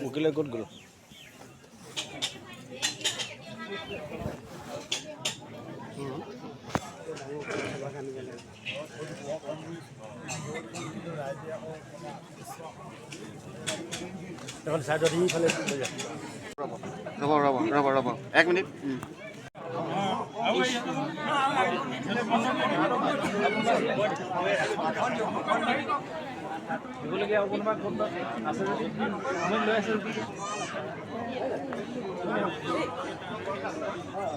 উকিলে ক'ত গ'ল? এখন চাইডত ইফালে ৰ'ব 1 মিনিট। দিবলগীয়া কোনোবা কোনোবা আছে যদি আমি লৈ আছোঁ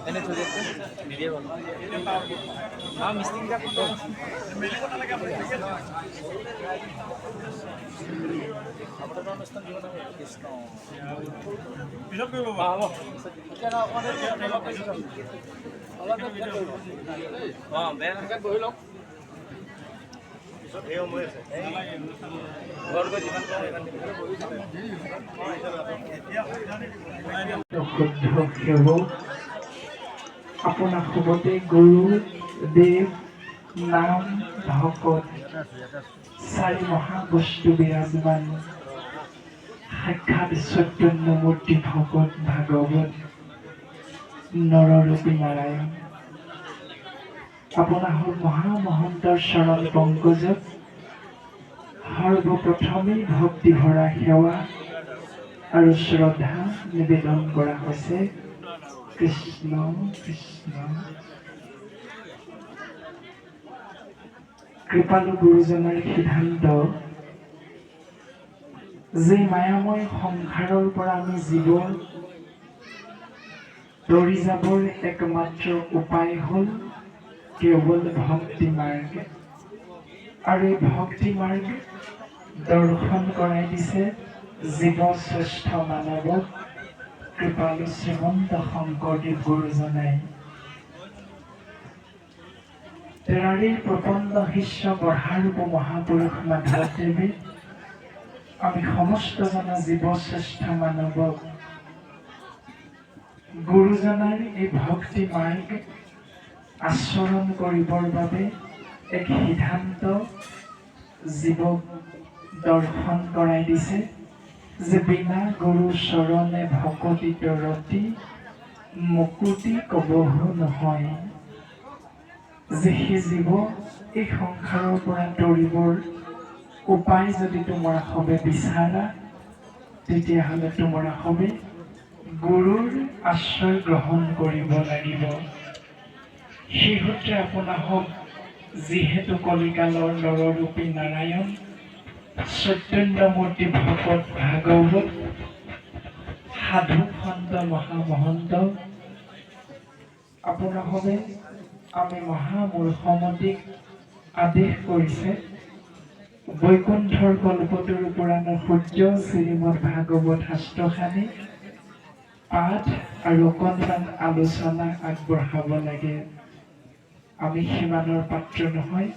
এনে থৈ দিয়ক নিদিয়ে বাৰু মিস্ত্ৰীকেইটা কোনটো মেলিব নালাগে আপোনাৰ অনুষ্ঠান দিব নালাগে কৃষ্ণ পিছত কৰিব হ'ব অঁ বেয়া নাথাকে বহি লওক আপোনাৰ সবতে গুৰু দেৱ নাম ভকত চাৰি মহাবস্তু বিৰাজমান সাক্ষাৎ চৈতন্য মূৰ্তি ভকত ভাগৱত নৰৰূপী নাৰায়ণ আপোনাৰ মহামহন্তৰ চৰণ পংকজত সৰ্বপ্ৰথমেই ভক্তি ভৰা সেৱা আৰু শ্ৰদ্ধা নিবেদন কৰা হৈছে। কৃষ্ণ কৃষ্ণ। কৃপালু গুৰুজনাৰ সিদ্ধান্ত যে মায়াময় সংসাৰৰ পৰা আমি জীৱ তৰি যাবৰ একমাত্ৰ উপায় হ'ল কেৱল ভক্তি মাৰ্গ আৰু এই ভক্তি মাৰ্গ দৰ্শন কৰাই দিছে জীৱ শ্ৰেষ্ঠ মানৱক কৃপালু শ্ৰীমন্ত শংকৰদেৱ গুৰুজনাই। তেৰাৰীৰ প্ৰপন্ন শিষ্য বঢ়াৰূপ মহাপুৰুষ মাধৱদেৱে আমি সমস্ত জনা জীৱ শ্ৰেষ্ঠ মানৱক গুৰুজনাৰ এই ভক্তি মাৰ্গ আচৰণ কৰিবৰ বাবে এক সিদ্ধান্ত জীৱক দৰ্শন কৰাই দিছে যে বিনা গুৰু চৰণে ভকতিত ৰতি মুকুতি কবহু নহয়। যে সেই জীৱ এই সংসাৰৰ পৰা তৰিবৰ উপায় যদি তোমাৰ হবে বিচাৰা তেতিয়াহ'লে তোমাৰ হবে গুৰুৰ আশ্ৰয় গ্ৰহণ কৰিব লাগিব। সেই সূত্ৰে আপোনাক যিহেতু কলিকালৰ নৰৰূপী নাৰায়ণ চৈতন্যমূৰ্তি ভকত ভাগৱত সাধু সন্ত মহামহন্ত আপোনাকবে আমি মহামূৰ্খমতীক আদেশ কৰিছে বৈকুণ্ঠৰ কল্পতৰু পুৰাণৰ সূৰ্য শ্ৰীমদ ভাগৱত শাস্ত্ৰখানি পাঠ আৰু অকণমান আলোচনা আগবঢ়াব লাগে। আমি সিমানৰ পাত্ৰ নহয়,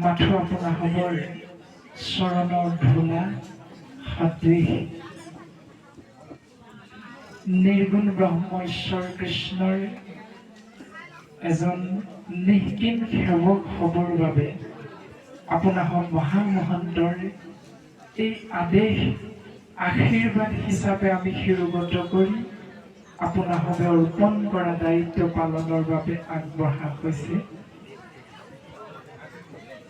মাথো আপোনাসৱৰ চৰণৰ ধূলা সদৃশ নিৰ্গুণ ব্ৰহ্ম ঈশ্বৰ কৃষ্ণৰ এজন নিষ্কিন সেৱক হ'বৰ বাবে আপোনাসৱ মহামহন্তৰ এই আদেশ আশীৰ্বাদ হিচাপে আমি শিৰোগত কৰি আপোনাসৱে অৰ্পণ কৰা দায়িত্ব পালনৰ বাবে আগবঢ়া হৈছে।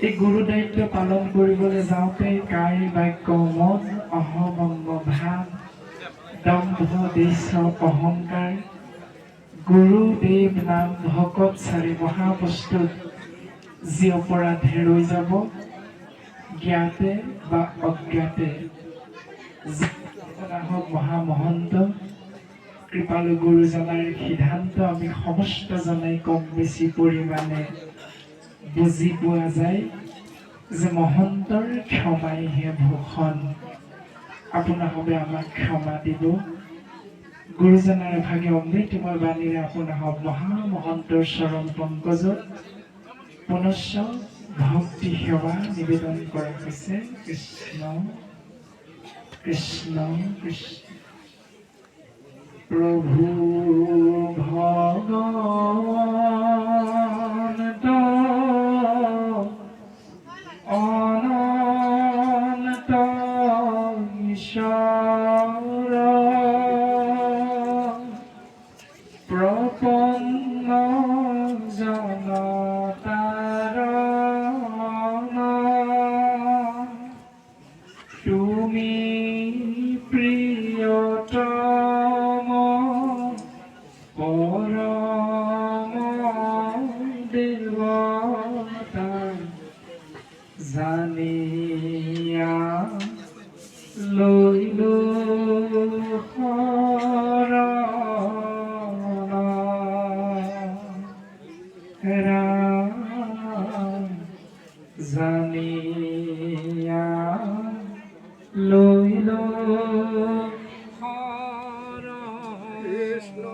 এই গুৰু দায়িত্ব পালন কৰিবলৈ যাওঁতে কায় বাক্য মন অহমংগ ভাৱ দম্ভ দেশ অহংকাৰ গুৰু দেৱ নাম ভকত চাৰি মহাবস্তুত যি অপৰাধ হেৰুই যাব জ্ঞাতে বা অজ্ঞাতে মহামহন্ত কৃপালু গুৰুজনাৰ সিদ্ধান্ত আমি সমস্ত জনাই কম বেছি পৰিমাণে বুজি পোৱা যায় যে মহন্তৰ ক্ষমাইহে ভূষণ। আপোনাসৱে আমাক ক্ষমা দিব। গুৰুজনাৰ ভাগে অমৃতময় বাণীৰে আপোনাসৱ মহামহন্তৰ চৰণ পংকজত পুনশ্চ ভক্তি সেৱা নিবেদন কৰা হৈছে। কৃষ্ণ কৃষ্ণ কৃষ্ণ। প্ৰভু ভগবান প্ৰপন্ন জনতাৰ তুমি প্ৰিয়তম পৰম দেৱতা জানিয়া লৈলো জানিয়া লৈলো কৃষ্ণ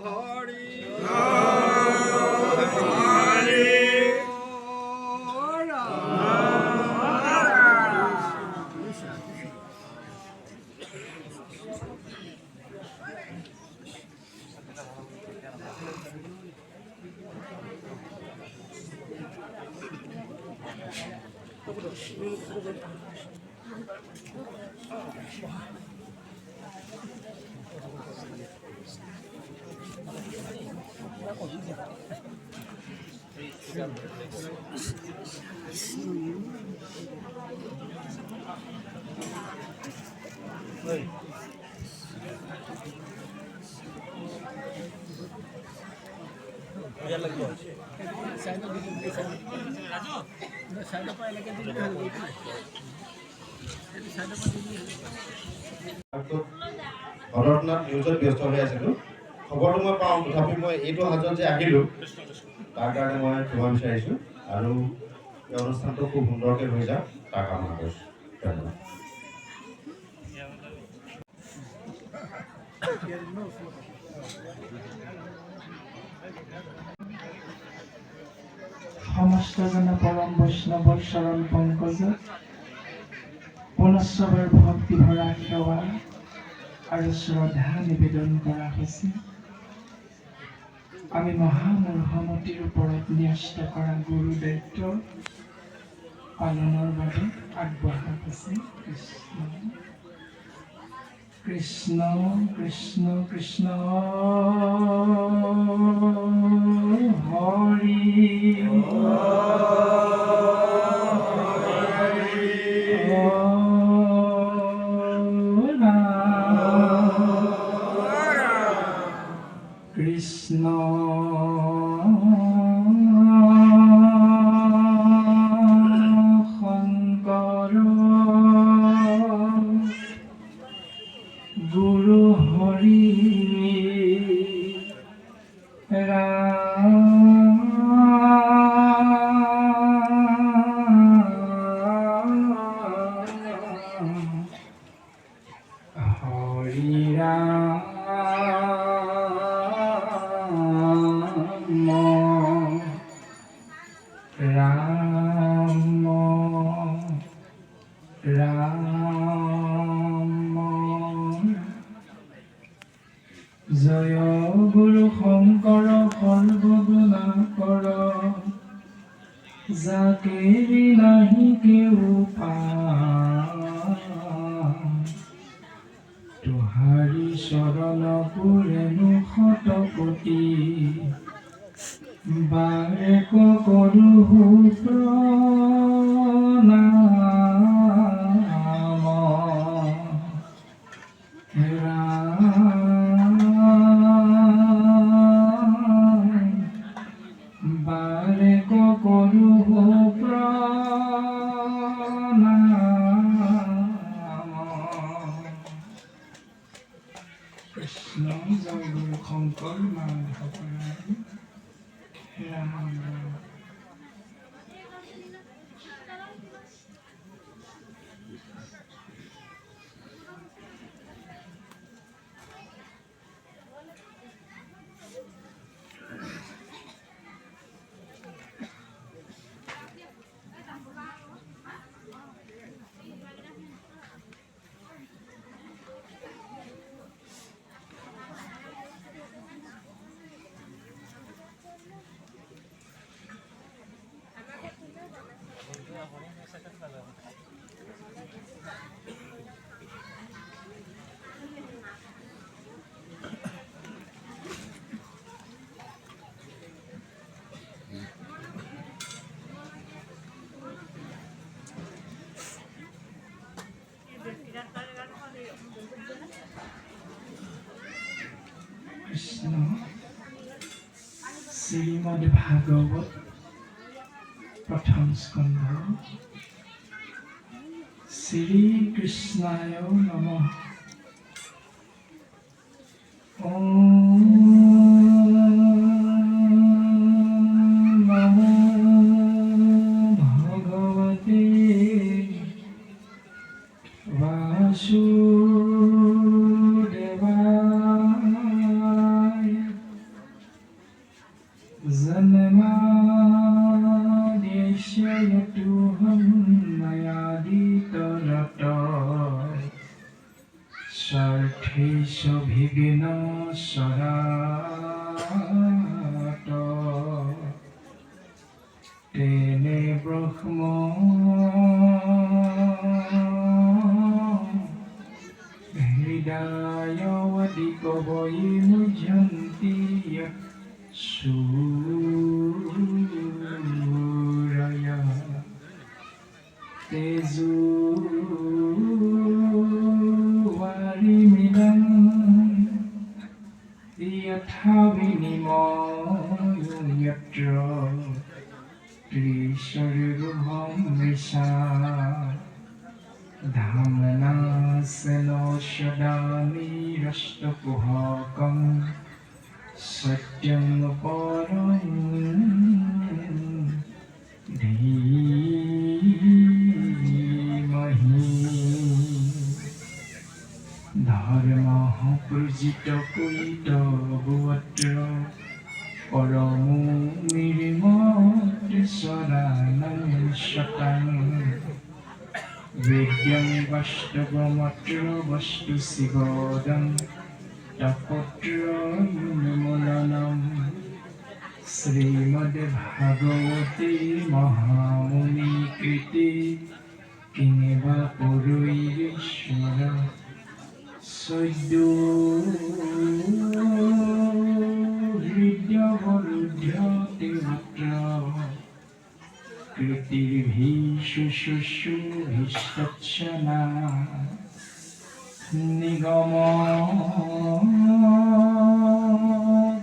হৰি ঘটনাত নিউজত ব্যস্ত হৈ আছিলোঁ খবৰটো মই পাওঁ তথাপি মই এইটো হাজত যে আহিলোঁ তাৰ কাৰণে মই ক্ষমা বিচাৰিছোঁ আৰু এই অনুষ্ঠানটো খুব সুন্দৰকৈ হৈ যাওক তাৰ কামনা কৰিছোঁ ধন্যবাদ সমস্ত জন পৰম বৈষ্ণৱৰ চৰণ পংকজত পুনশ্চবৰ ভক্তি ভৰা সেৱা আৰু শ্ৰদ্ধা নিবেদন কৰা হৈছে। আমি মহামূৰ্খমতিৰ ওপৰত ন্যস্ত কৰা গুৰু দায়িত্ব পালনৰ বাবে আগবঢ়া হৈছে। কৃষ্ণ কৃষ্ণ কৃষ্ণ হৰি কৃষ্ণ শংকৰ গুৰু হৰি হৰি ৰাম জয় গুৰু শংকৰ সৰ্বগুণাকৰ যাকে নাহি কেউ তোহাৰি চৰণ পুৰেণু শতকোটি বাৰেক কৰো প্ৰণাম বাৰেক কৰো প্ৰণাম। কৃষ্ণ জয় গুৰু শংকৰ মাধৱ ৰাম ৰাম। কৃষ্ণ শ্ৰীমদ ভাগৱত প্ৰথম স্কন্ধ শ্ৰীকৃষ্ণায় নমঃ। নমো ভগৱতে বাসুদেবায়। জন্মাদ্যস্য যতোऽহং ময়াদিতৰতঃ স্বাৰ্থেষু বিঘ্নস্বৰাট। তেনে ব্ৰহ্ম হৃদয়বদিকবৈ মুহ্যন্তি সূৰয়ঃ। তেজোৱাৰিমিদং যথা বিনিময়ো যত্ৰ ত্ৰিশূৰ্যং মৃষা ধাম্না স্বেন সদা নিৰস্তকুহকং সত্যং পৰং ধীমহি। ধৰ্মঃ পূজিত কুইতভুৱত্ৰ পৰমো নিৰ্মতেশ্বৰাণং শতং। বেদ্যং বাস্তৱমত্ৰ বস্তু শিৱদং তপত্ৰমূলনম। শ্ৰীমদ্ভাগৱতে মহামুনিকৃতে কিংবা পুরুষেশ্বর সদ্য হৃদয়বরুদ্ধতে মাত্র কৃতির্ভিশুশুভীষ্টচ্ছনা নিগম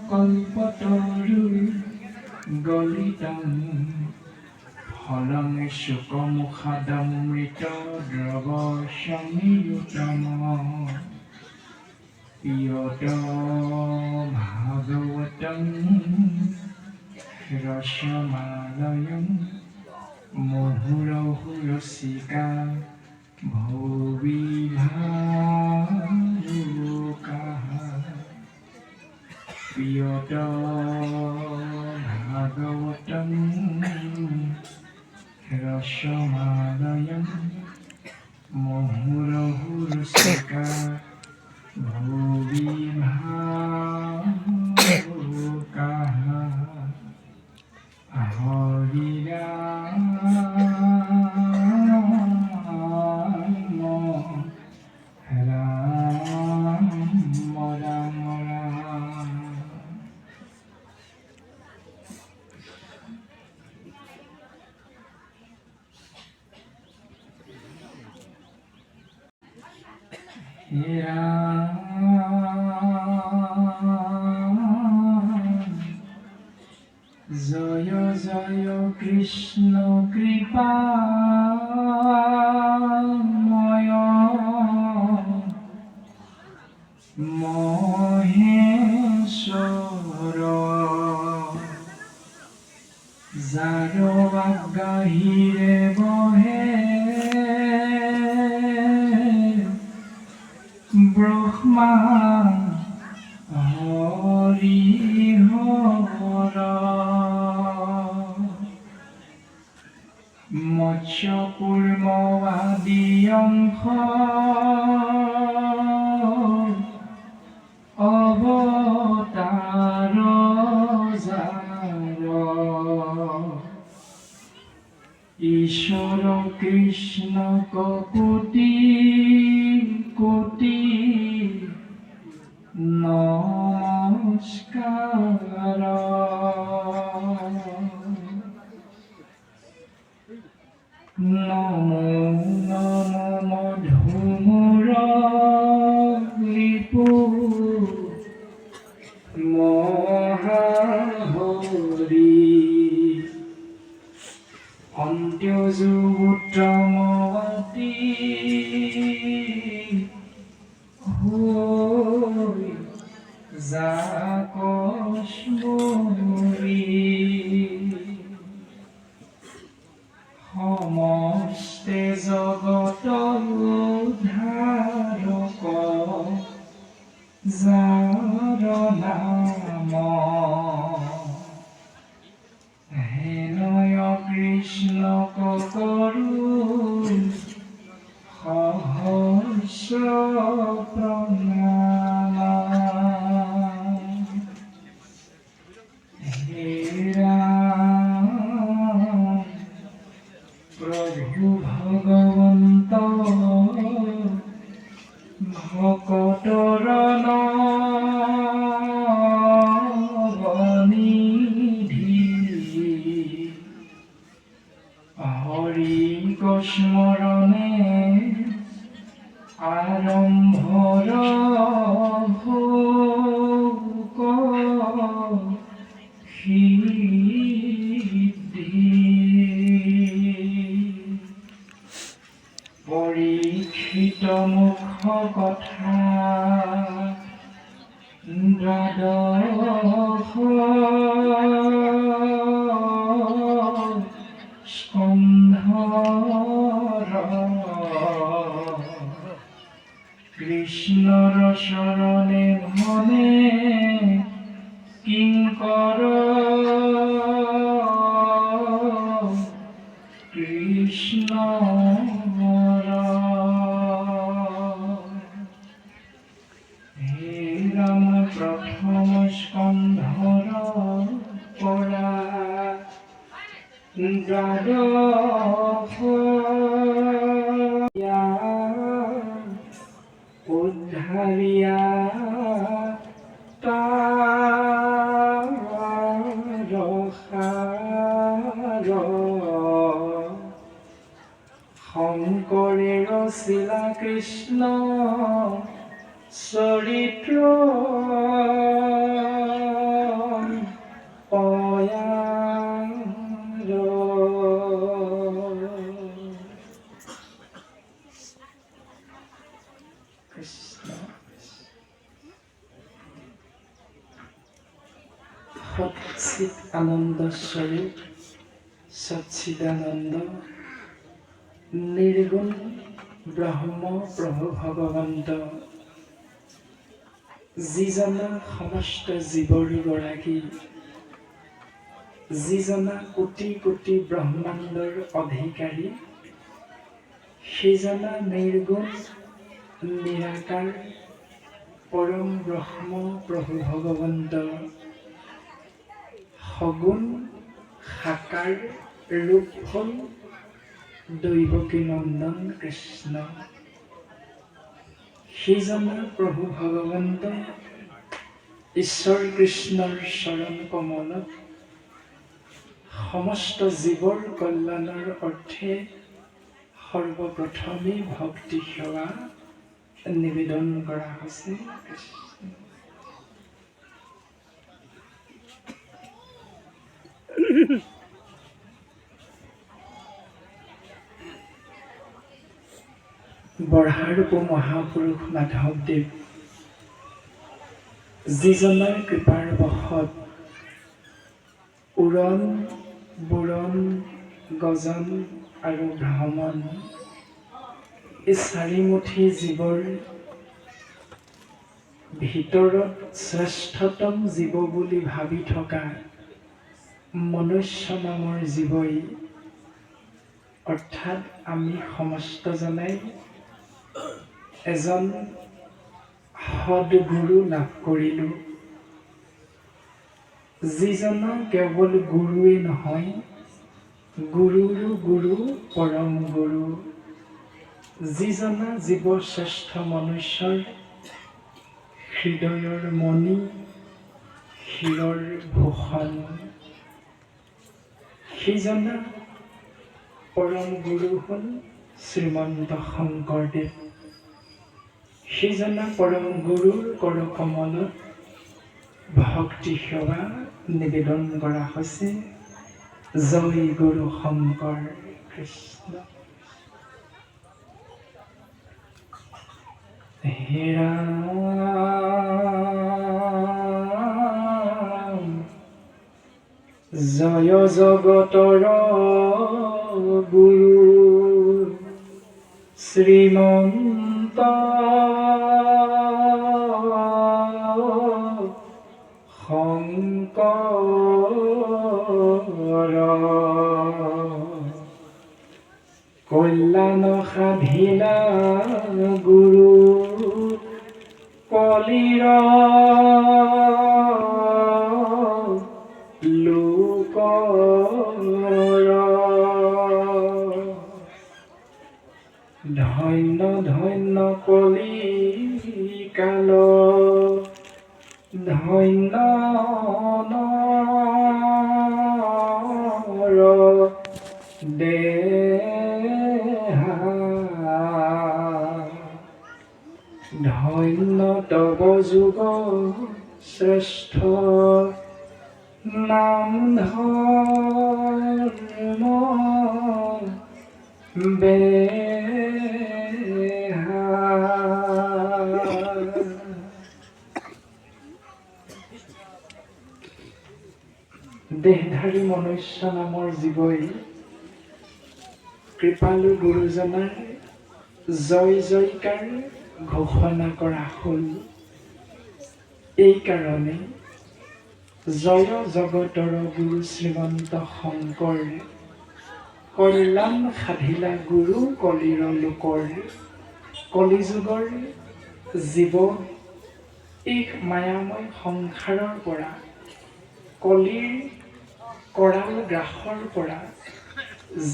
কল্পতরু গলিতং ফলং শুকমুখাদমৃত দ্রব সংযুতম। পিয়ত ভাগবতং রসমালয়ং মুহুরহু রসিকা ভুবিভাবুকাঃ। পিয়ত ভাগবতং রসমালয়ং মুহুরহু রসিকা ভুবিভাবুকাঃ। হরি রাম রাম রাম রাম। হে রাম জয় জয় কৃষ্ণ কৃপাময় মহেশ্বর। যাৰ আজ্ঞাহিৰে বহে ব্ৰহ্মা হৰি হৰ। মৎস্য কুৰ্ম আদি অংশ অৱতাৰ যাৰ। ঈশ্বৰ কৃষ্ণ কোটি কোটি নমস্কাৰ। নমো নমো ধুমুৰ ৰিপু মহাহৰি অন্ত্যযুগোত্তমৱতী হৈ জাকস্মৰী সমস্তে জগত উদ্ধাৰক যাৰ নাম হেনয় কৃষ্ণক কৰো সহস্ৰ প্ৰণাম হে ৰাম প্ৰভু ভগৱন্ত ভকতৰ নৱনিধি হৰি স্মৰণে আৰম্ভৰ ভোগ সিদ্ধি পৰীক্ষিত মুখ কথা দ্বাদশ স্কন্ধৰ কৃষ্ণৰ শৰণে মনে কিংকৰ কৃষ্ণ হে ৰাম প্ৰথম স্কন্ধৰ পৰা দ্বাদশ উদ্ধাৰিয়া শংকৰে ৰচিলা কৃষ্ণ চৰিত্ৰ কৃষ্ণ সচ্চিত আনন্দ স্বৰূপ সচ্চিদানন্দ নিৰ্গুণ ব্ৰহ্ম প্ৰভু ভগৱন্ত যিজনা সমস্ত জীৱৰ গৰাকী যিজনা কোটি কোটি ব্ৰহ্মাণ্ডৰ অধিকাৰী সেইজনা নিৰ্গুণ নিৰাকাৰ পৰম ব্ৰহ্ম প্ৰভু ভগৱন্ত সগুণ সাকাৰ ৰূপফল দৈৱকী নন্দন কৃষ্ণ সেইজনা প্ৰভু ভগৱন্ত ঈশ্বৰ কৃষ্ণৰ চৰণ কমলত সমস্ত জীৱৰ কল্যাণৰ অৰ্থে সৰ্বপ্ৰথমে ভক্তি সেৱা নিবেদন কৰা হৈছে। বৰহাৰূপ মহাপুৰুষ মাধৱদেৱ যিজনাৰ কৃপাৰ বশত উৰণ বুৰণ গজন আৰু ভ্ৰমণ এই চাৰিমুঠি জীৱৰ ভিতৰত শ্ৰেষ্ঠতম জীৱ বুলি ভাবি থকা মনুষ্য নামৰ জীৱই অৰ্থাৎ আমি সমস্তজনাই এজন সদগুৰু লাভ কৰিলোঁ, যিজনা কেৱল গুৰুৱেই নহয় গুৰুৰো গুৰু পৰম গুৰু, যিজনা জীৱ শ্ৰেষ্ঠ মনুষ্যৰ হৃদয়ৰ মণি শিৰৰ ভূষণ, সেইজনা পৰম গুৰু হ'ল শ্ৰীমন্ত শংকৰদেৱ। সেইজনা পৰম গুৰুৰ কৰ কমলত ভক্তি সেৱা নিবেদন কৰা হৈছে। জয় গুৰু শংকৰ কৃষ্ণ। হে ৰাম জয় জগতৰ গুৰু শ্ৰীমন্ত শংকৰ কল্যাণ সাধিলা গুৰু কলিৰ লোকৰ ধন্য ধন্য কলি কাল ধন্য নৰ দেহা ধন্য তব যুগ শ্ৰেষ্ঠ নাম ধৰ্ম বেহা। দেহধাৰী মনুষ্য নামৰ জীৱই কৃপালু গুৰুজনাৰ জয় জয়কাৰ ঘোষণা কৰা হ'ল। এই কাৰণে জয় জগতৰ গুৰু শ্ৰীমন্ত শংকৰ কল্যাণ সাধিলা গুৰু কলিৰ লোকৰ কলিযুগৰ জীৱ এই মায়াময় সংসাৰৰ পৰা কলিৰ কৰাল গ্ৰাসৰ পৰা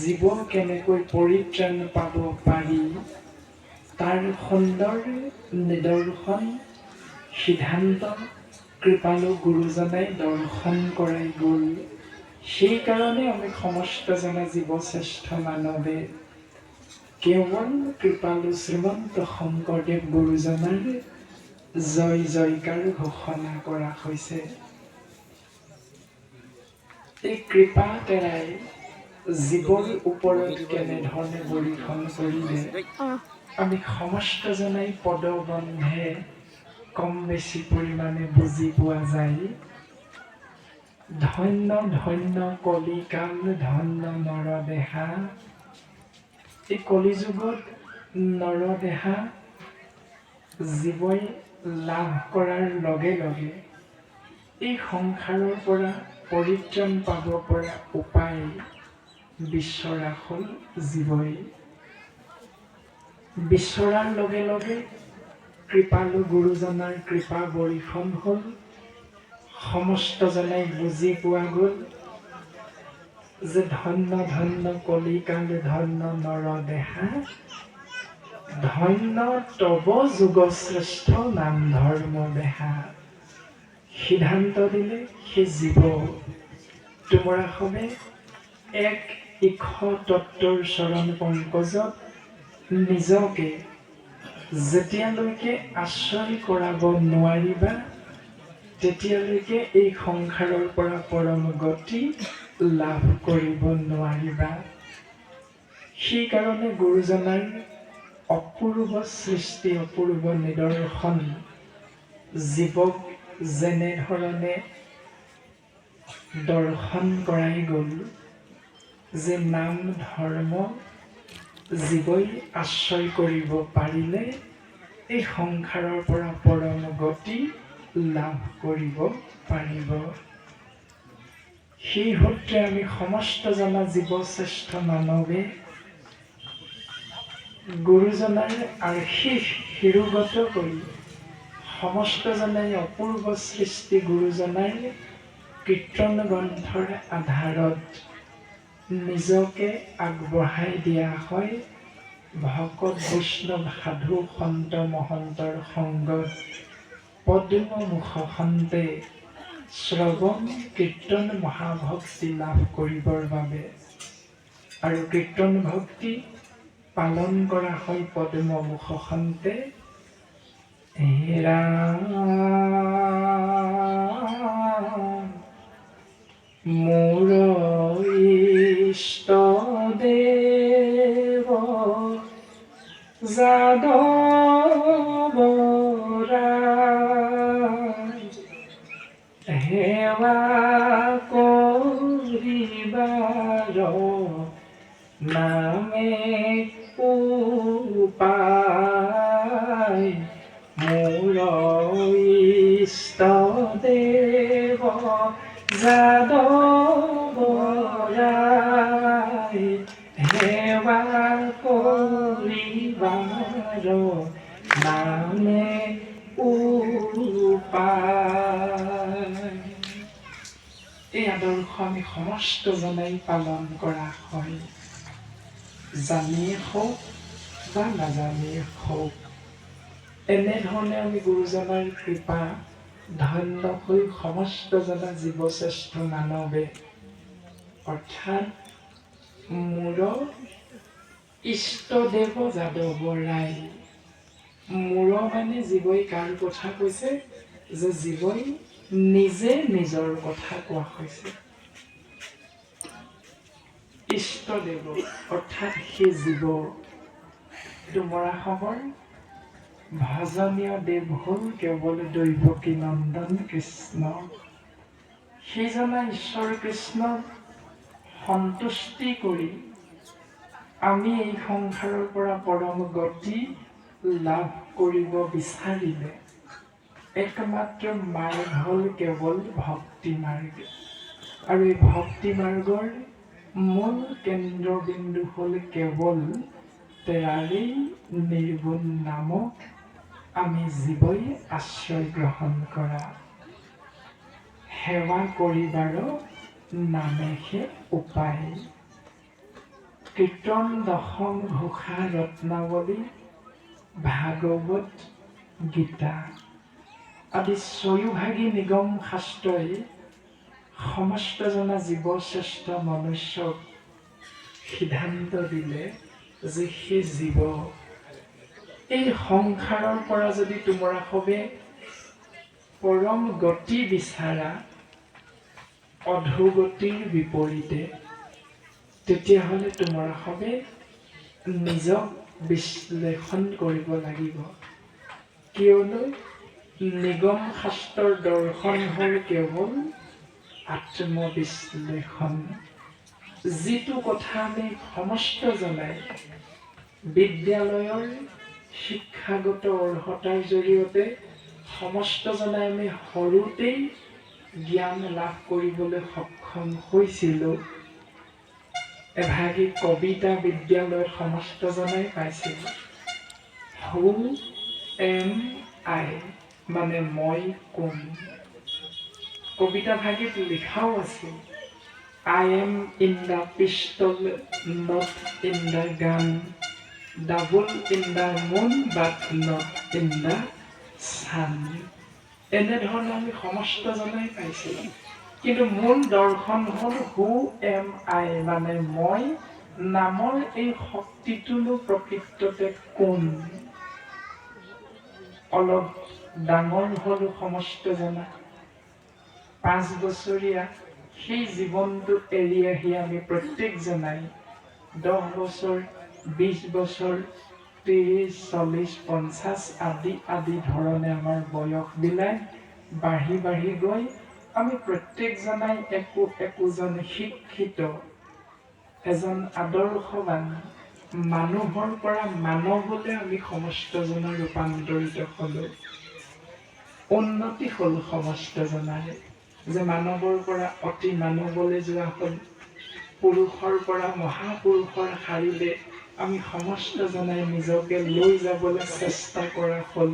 জীৱ কেনেকৈ পৰিত্ৰাণ পাব পাৰি তাৰ সুন্দৰ নিদৰ্শন সিদ্ধান্ত কৃপালু গুৰুজনাই দৰ্শন কৰাই গ'ল। সেইকাৰণে আমি সমস্তজনা জীৱশ্ৰেষ্ঠ মানৱে কেৱল কৃপালু শ্ৰীমন্ত শংকৰদেৱ গুৰুজনাৰ জয় জয়কাৰ ঘোষণা কৰা হৈছে। এই কৃপা তেৰাই জীৱৰ ওপৰত কেনেধৰণে বৰীক্ষণ কৰিলে আমি সমস্তজনাই পদবন্ধে কম বেছি পৰিমাণে বুজি পোৱা যায়। ধন্য ধন্য কলিকাল ধন্য নৰদেহা। এই কলিযুগত নৰদেহা জীৱই লাভ কৰাৰ লগে লগে এই সংসাৰৰ পৰা পৰিত্ৰাণ পাব পৰা উপায় বিচৰা হ'ল জীৱই। বিচৰাৰ লগে লগে কৃপালু গুৰুজনাৰ কৃপা বৰীক্ষণ হ'ল। সমস্তজনাই বুজি পোৱা গ'ল যে ধন্য ধন্য কলিকাল ধন্য নৰদেহা ধন্য তব যুগশ্ৰেষ্ঠ নাম ধৰ্ম দেহা। সিদ্ধান্ত দিলে সেই জীৱ তোমৰাসৱে এক ইখ তত্বৰ চৰণ পংকজত নিজকে যেতিয়ালৈকে আশ্ৰয় কৰাব নোৱাৰিবা তেতিয়ালৈকে এই সংসাৰৰ পৰা পৰম গতি লাভ কৰিব নোৱাৰিবা। সেইকাৰণে গুৰুজনাৰ অপূৰ্ব সৃষ্টি অপূৰ্ব নিদৰ্শন জীৱক যেনেধৰণে দৰ্শন কৰাই গ'ল যে নাম ধৰ্ম জীৱই আশ্ৰয় কৰিব পাৰিলে এই সংসাৰৰ পৰা পৰম গতি লাভ কৰিব পাৰিব। সেই সূত্ৰে আমি সমস্তজনা জীৱশ্ৰেষ্ঠ মানৱে গুৰুজনাৰ আশীষ শিৰোগত কৰি সমস্তজনাই অপূৰ্ব সৃষ্টি গুৰুজনাৰ কীৰ্তন গ্ৰন্থৰ আধাৰত নিজকে আগবঢ়াই দিয়া হয়। ভকত বৈষ্ণৱ সাধু সন্ত মহন্তৰ সংগত পদ্ম মুখখন্তে শ্ৰৱণ কীৰ্তন মহাভক্তি লাভ কৰিবৰ বাবে আৰু কীৰ্তন ভক্তি পালন কৰা হয় পদ্ম মুখখন্তে। হে ৰাম মোৰ ইষ্ট দেৱ যাদৱৰাই সেৱা কৰিবাৰ নামে উপায় মোৰ ইষ্ট দেৱ যাদৱৰাই সেৱা কৰিবাৰ নামে উপায়। এই আদৰ্শ আমি সমস্তজনেই পালন কৰা হয়, জানিয়ে হওক বা নাজানিয়ে হওক। এনেধৰণে আমি গুৰুজনাৰ কৃপা ধন্য হৈ সমস্তজনা জীৱশ্ৰেষ্ঠ মানৱে অৰ্থাৎ মোৰ ইষ্টদেৱ যাদৱৰাই। মোৰ মানে জীৱই কাৰ কথা কৈছে, যে জীৱই নিজে নিজৰ কথা কোৱা হৈছে। ইষ্টদেৱ অৰ্থাৎ সেই জীৱ, তোমাৰ খবৰ ভজনীয় দেৱ হ'ল কেৱল দৈৱকী নন্দন কৃষ্ণ। সেইজনা ঈশ্বৰ কৃষ্ণক সন্তুষ্টি কৰি আমি এই সংসাৰৰ পৰা পৰম গতি লাভ কৰিব বিচাৰিলে একমাত্ৰ মাৰ্গ হ'ল কেৱল ভক্তি মাৰ্গ। আৰু এই ভক্তি মাৰ্গৰ মূল কেন্দ্ৰবিন্দু হ'ল কেৱল তেৰাৰেই নিৰ্গুণ নামক আমি জীৱই আশ্ৰয় গ্ৰহণ কৰা। সেৱা কৰিবাৰ নামেহে উপায়। কীৰ্তন দশম ঘোষা ৰত্নাৱলী ভাগৱত গীতা আদি ছয়োভাগী নিগম শাস্ত্ৰই সমস্তজনা জীৱশ্ৰেষ্ঠ মনুষ্যক সিদ্ধান্ত দিলে যে সেই জীৱ এই সংসাৰৰ পৰা যদি তোমাৰ সবে পৰম গতি বিচাৰা অধোগতিৰ বিপৰীতে, তেতিয়াহ'লে তোমাৰ সবে নিজক বিশ্লেষণ কৰিব লাগিব। কিয়নো নিগম শাস্ত্ৰৰ দৰ্শন হ'ল কেৱল আত্মবিশ্লেষণ। যিটো কথা আমি সমস্তজনাই বিদ্যালয়ৰ শিক্ষাগত অৰ্হতাৰ জৰিয়তে সমস্তজনাই আমি সৰুতেই জ্ঞান লাভ কৰিবলৈ সক্ষম হৈছিলোঁ। এভাগী কবিতা বিদ্যালয়ত সমস্তজনাই পাইছিলোঁ। হু এম আই মানে মই কোন। কবিতা ভাগীত লিখাও আছিল, I am in the pistol, not in the gun, double in the moon, but not in the sun। এনেধৰণে আমি সমস্তজনাই পাইছিলোঁ। কিন্তু মূল দৰ্শন হ'ল হু এম আই মানে মই নামৰ এই শক্তিটোনো প্ৰকৃততে কোন। অলপ ডাঙৰ হ'লো সমস্তজনা, 5 বছৰীয়া সেই জীৱনটো এৰি আহি আমি প্ৰত্যেকজনাই 10 বছৰ 20 বছৰ 30, 40, 50 আদি ধৰণে আমাৰ বয়সবিলাক বাঢ়ি বাঢ়ি গৈ আমি প্ৰত্যেকজনাই একোজন শিক্ষিত এজন আদৰ্শৱান মানুহৰ পৰা মানৱলৈ আমি সমস্তজনা ৰূপান্তৰিত হ'লো। উন্নতি হ'ল সমস্তজনাৰে, যে মানৱৰ পৰা অতি মানৱলৈ যোৱা হ'ল, পুৰুষৰ পৰা মহাপুৰুষৰ শাৰীৰে আমি সমস্তজনাই নিজকে লৈ যাবলৈ চেষ্টা কৰা হ'ল।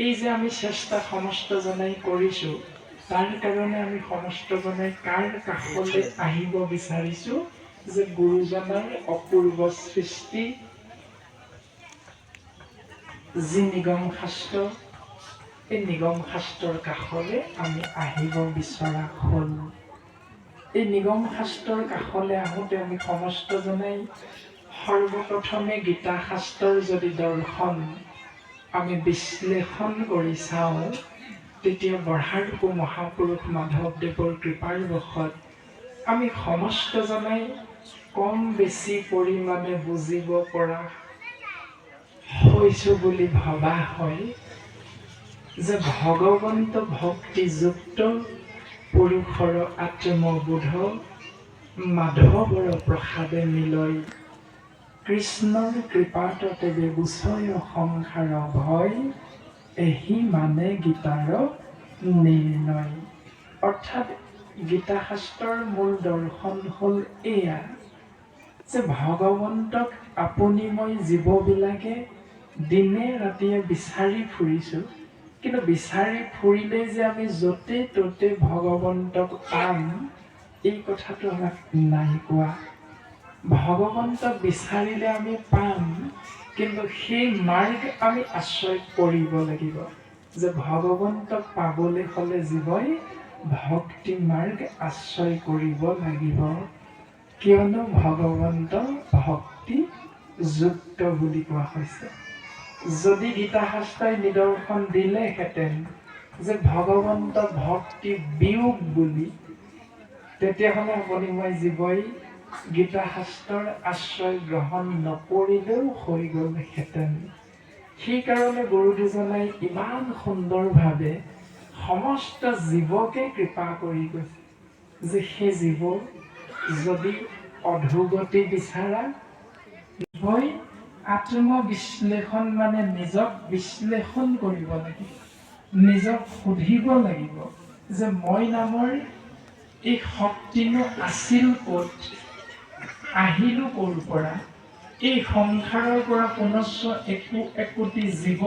এই যে আমি চেষ্টা সমস্তজনাই কৰিছোঁ, তাৰ কাৰণে আমি সমস্তজনাই কাৰ কাষলৈ আহিব বিচাৰিছোঁ, যে গুৰুজনাৰ অপূৰ্ব সৃষ্টি যি নিগম শাস্ত্ৰ, এই নিগম শাস্ত্ৰৰ কাষলৈ আমি আহিব বিচৰা হ'ল। এই নিগম শাস্ত্ৰৰ কাষলৈ আহোঁতে আমি সমস্তজনাই সৰ্বপ্ৰথমে গীতা শাস্ত্ৰৰ যদি দৰ্শন আমি বিশ্লেষণ কৰি চাওঁ, তেতিয়া বঢ়াৰূপ মহাপুৰুষ মাধৱদেৱৰ কৃপাৰ বশত আমি সমস্তজনাই কম বেছি পৰিমাণে বুজিব পৰা হৈছোঁ বুলি ভবা হয় যে ভগৱন্ত ভক্তিযুক্ত পুৰুষৰ আত্মবোধ মাধৱৰ প্ৰসাদে মিলয় কৃষ্ণৰ কৃপাত তেবে গুচয় সংসাৰ ভয় এহি মানে গীতাৰ নিৰ্ণয়। অৰ্থাৎ গীতা শাস্ত্ৰৰ মূল দৰ্শন হ'ল এয়া যে ভগৱন্তক আপুনি মই জীৱবিলাকে দিনে ৰাতিয়ে বিচাৰি ফুৰিছোঁ, কিন্তু বিচাৰি ফুৰিলেই যে আমি য'তে ত'তে ভগৱন্তক পাম এই কথাটো আমাক নাই কোৱা। ভগৱন্তক বিচাৰিলে আমি পাম, কিন্তু সেই মাৰ্গ আমি আশ্ৰয় কৰিব লাগিব। যে ভগৱন্তক পাবলৈ হ'লে জীৱই ভক্তি মাৰ্গ আশ্ৰয় কৰিব লাগিব, কিয়নো ভগৱন্ত ভক্তি যুক্ত বুলি কোৱা হৈছে। যদি গীতা শাস্ত্ৰই নিদৰ্শন দিলেহেঁতেন যে ভগৱন্ত ভক্তি বিয়োগ বুলি, তেতিয়াহ'লে আপুনি মই জীৱই গীতা শাস্ত্ৰৰ আশ্ৰয় গ্ৰহণ নকৰিলেও হৈ গ'লহেঁতেন। সেইকাৰণে গুৰুদুজনাই ইমান সুন্দৰভাৱে সমস্ত জীৱকে কৃপা কৰি গৈছে যে সেই জীৱ যদি অধোগতি বিচাৰা, জীৱই আত্মবিশ্লেষণ মানে নিজক বিশ্লেষণ কৰিব লাগিব, নিজক সুধিব লাগিব যে মই নামৰ এই শক্তিনো আছিল ক'ত, আহিলো ক'ৰ পৰা, এই সংসাৰৰ পৰা পুনশ্চ একোটি জীৱ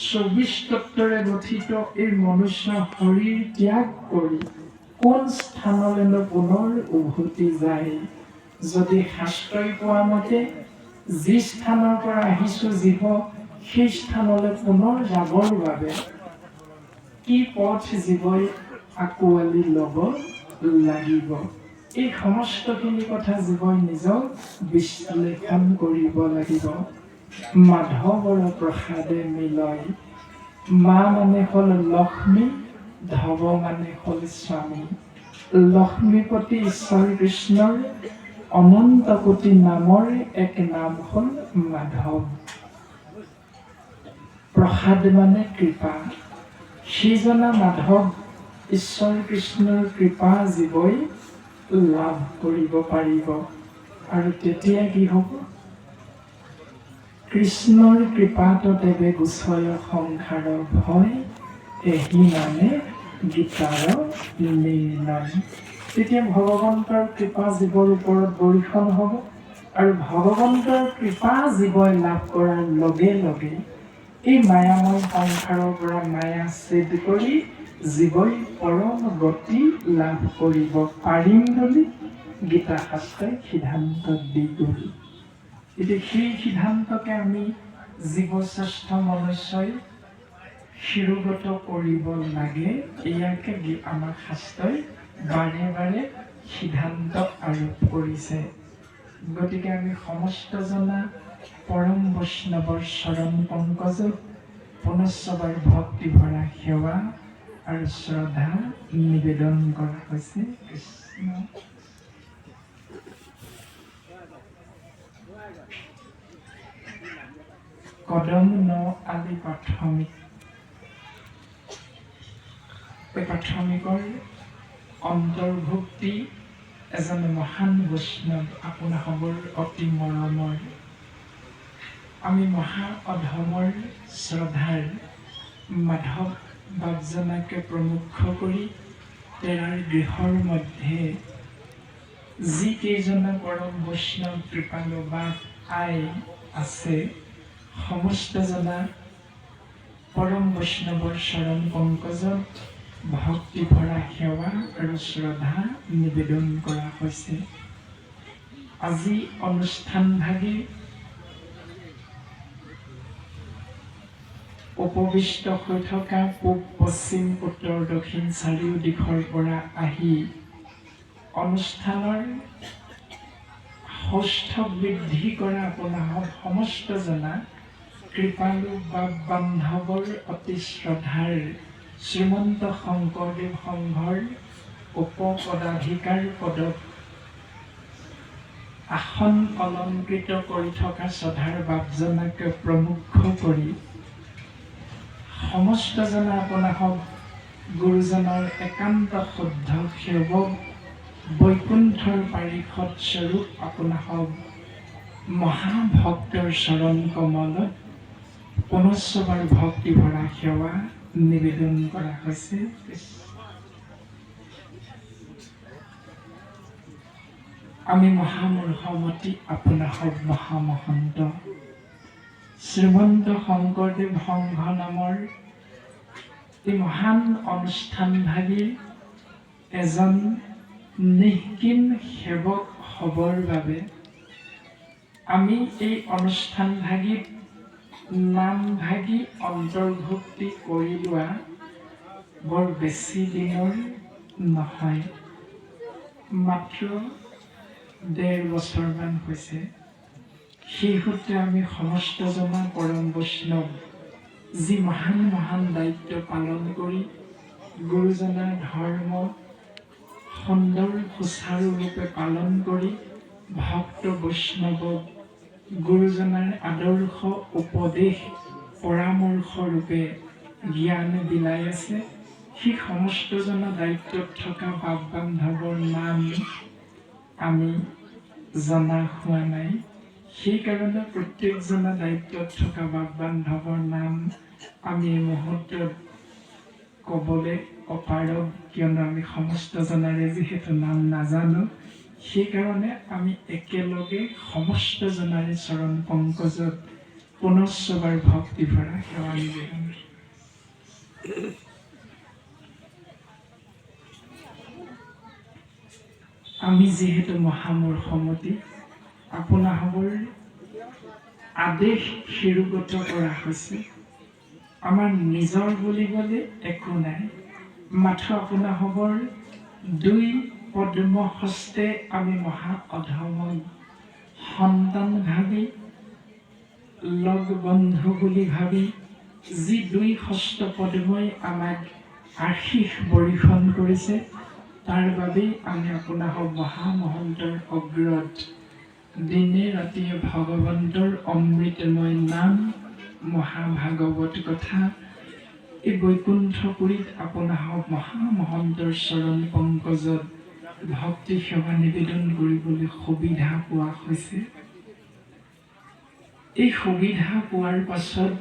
২৪ তত্ত্বৰে গঠিত এই মনুষ্য শৰীৰ ত্যাগ কৰি কোন স্থানলৈনো পুনৰ উভতি যায়। যদি শাস্ত্ৰই কোৱা মতে যি স্থানৰ পৰা আহিছোঁ জীৱ, সেই স্থানলৈ পুনৰ যাবৰ বাবে কি পথ জীৱই আঁকোৱালি ল'ব লাগিব, এই সমস্তখিনি কথা জীৱই নিজক বিশ্লেষণ কৰিব লাগিব। মাধৱৰ প্ৰসাদে মিলয়, মা মানে হ'ল লক্ষ্মী, ধৱ মানে হ'ল স্বামী। লক্ষ্মীপতি ঈশ্বৰ কৃষ্ণৰ অনন্ত কোটি নামৰ এক নাম হ'ল মাধৱ। প্ৰসাদ মানে কৃপা, সেইজনা মাধৱ ঈশ্বৰ কৃষ্ণৰ কৃপা জীৱই লাভ কৰিব পাৰিব। আৰু তেতিয়া কি হ'ব? কৃষ্ণৰ কৃপাত তেবে গুচয় সংসাৰ ভয়, এহি মানে গীতাৰ নিৰ্ণয়। তেতিয়া ভগৱন্তৰ কৃপা জীৱৰ ওপৰত বৰ্ষণ হ'ব, আৰু ভগৱন্তৰ কৃপা জীৱই লাভ কৰাৰ লগে লগে এই মায়াময় সংসাৰৰ পৰা মায়া ছেদ কৰি জীৱই পৰম গতি লাভ কৰিব পাৰিম বুলি গীতা শাস্ত্ৰই সিদ্ধান্ত দি গ'ল। এতিয়া সেই সিদ্ধান্তকে আমি জীৱশ্ৰেষ্ঠ মনুষ্যই শিৰোগত কৰিব লাগে, এয়াকে আমাৰ শাস্ত্ৰই বাৰে বাৰে সিদ্ধান্ত আৰোপ কৰিছে। গতিকে আমি সমস্তজনা পৰম বৈষ্ণৱৰ চৰণ পংকজত পুনশ্চবাৰ ভক্তি ভৰা সেৱা আৰু শ্ৰদ্ধা নিবেদন কৰা হৈছে। কৃষ্ণ। কদম ন আদি প্ৰাথমিক, এই প্ৰাথমিকৰ অন্তৰ্ভুক্তি এজন মহান বৈষ্ণৱ আপোনাসৱৰ অতি মৰমৰ, আমি মহা অধমৰ শ্ৰদ্ধাৰ মাধৱ বাপজনাকে প্ৰমুখ্য কৰি তেৰাৰ গৃহৰ মধ্যে যিকেইজনা পৰম বৈষ্ণৱ কৃপালু বাপ আই আছে, সমস্তজনা পৰম বৈষ্ণৱৰ চৰণ পংকজত ভক্তি ভৰা সেৱা আৰু শ্ৰদ্ধা নিবেদন কৰা হৈছে। আজি অনুষ্ঠানভাগে উপবিষ্ট হৈ থকা পূব পশ্চিম উত্তৰ দক্ষিণ চাৰিও দিশৰ পৰা আহি অনুষ্ঠানৰ সৌষ্ঠৱ বৃদ্ধি কৰা আপোনাসৱ সমস্তজনা কৃপালু বাপ বান্ধৱৰ অতি শ্ৰদ্ধাৰ শ্ৰীমন্ত শংকৰদেৱ সংঘৰ উপপদাধিকাৰ পদত আসন অলংকৃত কৰি থকা শ্ৰদ্ধাৰ বাপজনাকে প্ৰমুখ কৰি সমস্তজনে আপোনাক গুৰুজনৰ একান্ত শুদ্ধ সেৱক বৈকুণ্ঠৰ পাৰিষদ স্বৰূপ আপোনাক মহাভক্তৰ চৰণ কমলত পুনশ্চবাৰ ভক্তি ভৰা সেৱা নিবেদন কৰা হৈছে। আমি মহামূৰ্খমতী আপোনাক মহামহন্ত শ্ৰীমন্ত শংকৰদেৱ সংঘ নামৰ এই মহান অনুষ্ঠানভাগী এজন নিষ্কিম সেৱক হ'বৰ বাবে আমি এই অনুষ্ঠানভাগীত নামভাগী অন্তৰ্ভুক্তি কৰি লোৱা বৰ বেছি দিনৰ নহয়, মাত্ৰ ১.৫ বছৰমান হৈছে। সেই সূত্ৰে আমি সমস্তজনা পৰম বৈষ্ণৱ যি মহান মহান দায়িত্ব পালন কৰি গুৰুজনাৰ ধৰ্ম সুন্দৰ সুচাৰুৰূপে পালন কৰি ভক্ত বৈষ্ণৱক গুৰুজনাৰ আদৰ্শ উপদেশ পৰামৰ্শ ৰূপে জ্ঞান বিলাই আছে। সেই সমস্তজনা দায়িত্বত থকা বাপ বান্ধৱৰ নাম আমি জনা হোৱা নাই। সেইকাৰণে প্ৰত্যেকজনা দায়িত্বত থকা বাপ বান্ধৱৰ নাম আমি এই মুহূৰ্তত ক'বলৈ অপাৰগ, কিয়নো আমি সমস্তজনাৰে যিহেতু নাম নাজানো। সেইকাৰণে আমি একেলগে সমস্তজনাৰে চৰণ পংকজত পুনশ্চবাৰ ভক্তি ভৰা সেৱা নিবেদন। আমি যিহেতু মহামূৰ্খমতী, আপোনাসৱৰ আদেশ শিৰোগত কৰা হৈছে। আমাৰ নিজৰ বুলিবলৈ একো নাই, মাথো আপোনাসৱৰ দুই পদ্ম হস্তে আমি মহা অধমক সন্তান ভাবি লগ বন্ধু বুলি ভাবি যি দুই হস্ত পদ্মই আমাক আশীষ বৰিষণ কৰিছে, তাৰ বাবেই আমি আপোনাসৱ মহামহন্তৰ অগ্ৰত দিনে ৰাতিয়ে ভগৱন্তৰ অমৃতময় নাম মহাভাগৱত কথা এই বৈকুণ্ঠপুৰীত আপোনাসৱ মহামহন্তৰ চৰণ পংকজত ভক্তি সেৱা নিবেদন কৰিবলৈ সুবিধা পোৱা হৈছে। এই সুবিধা পোৱাৰ পাছত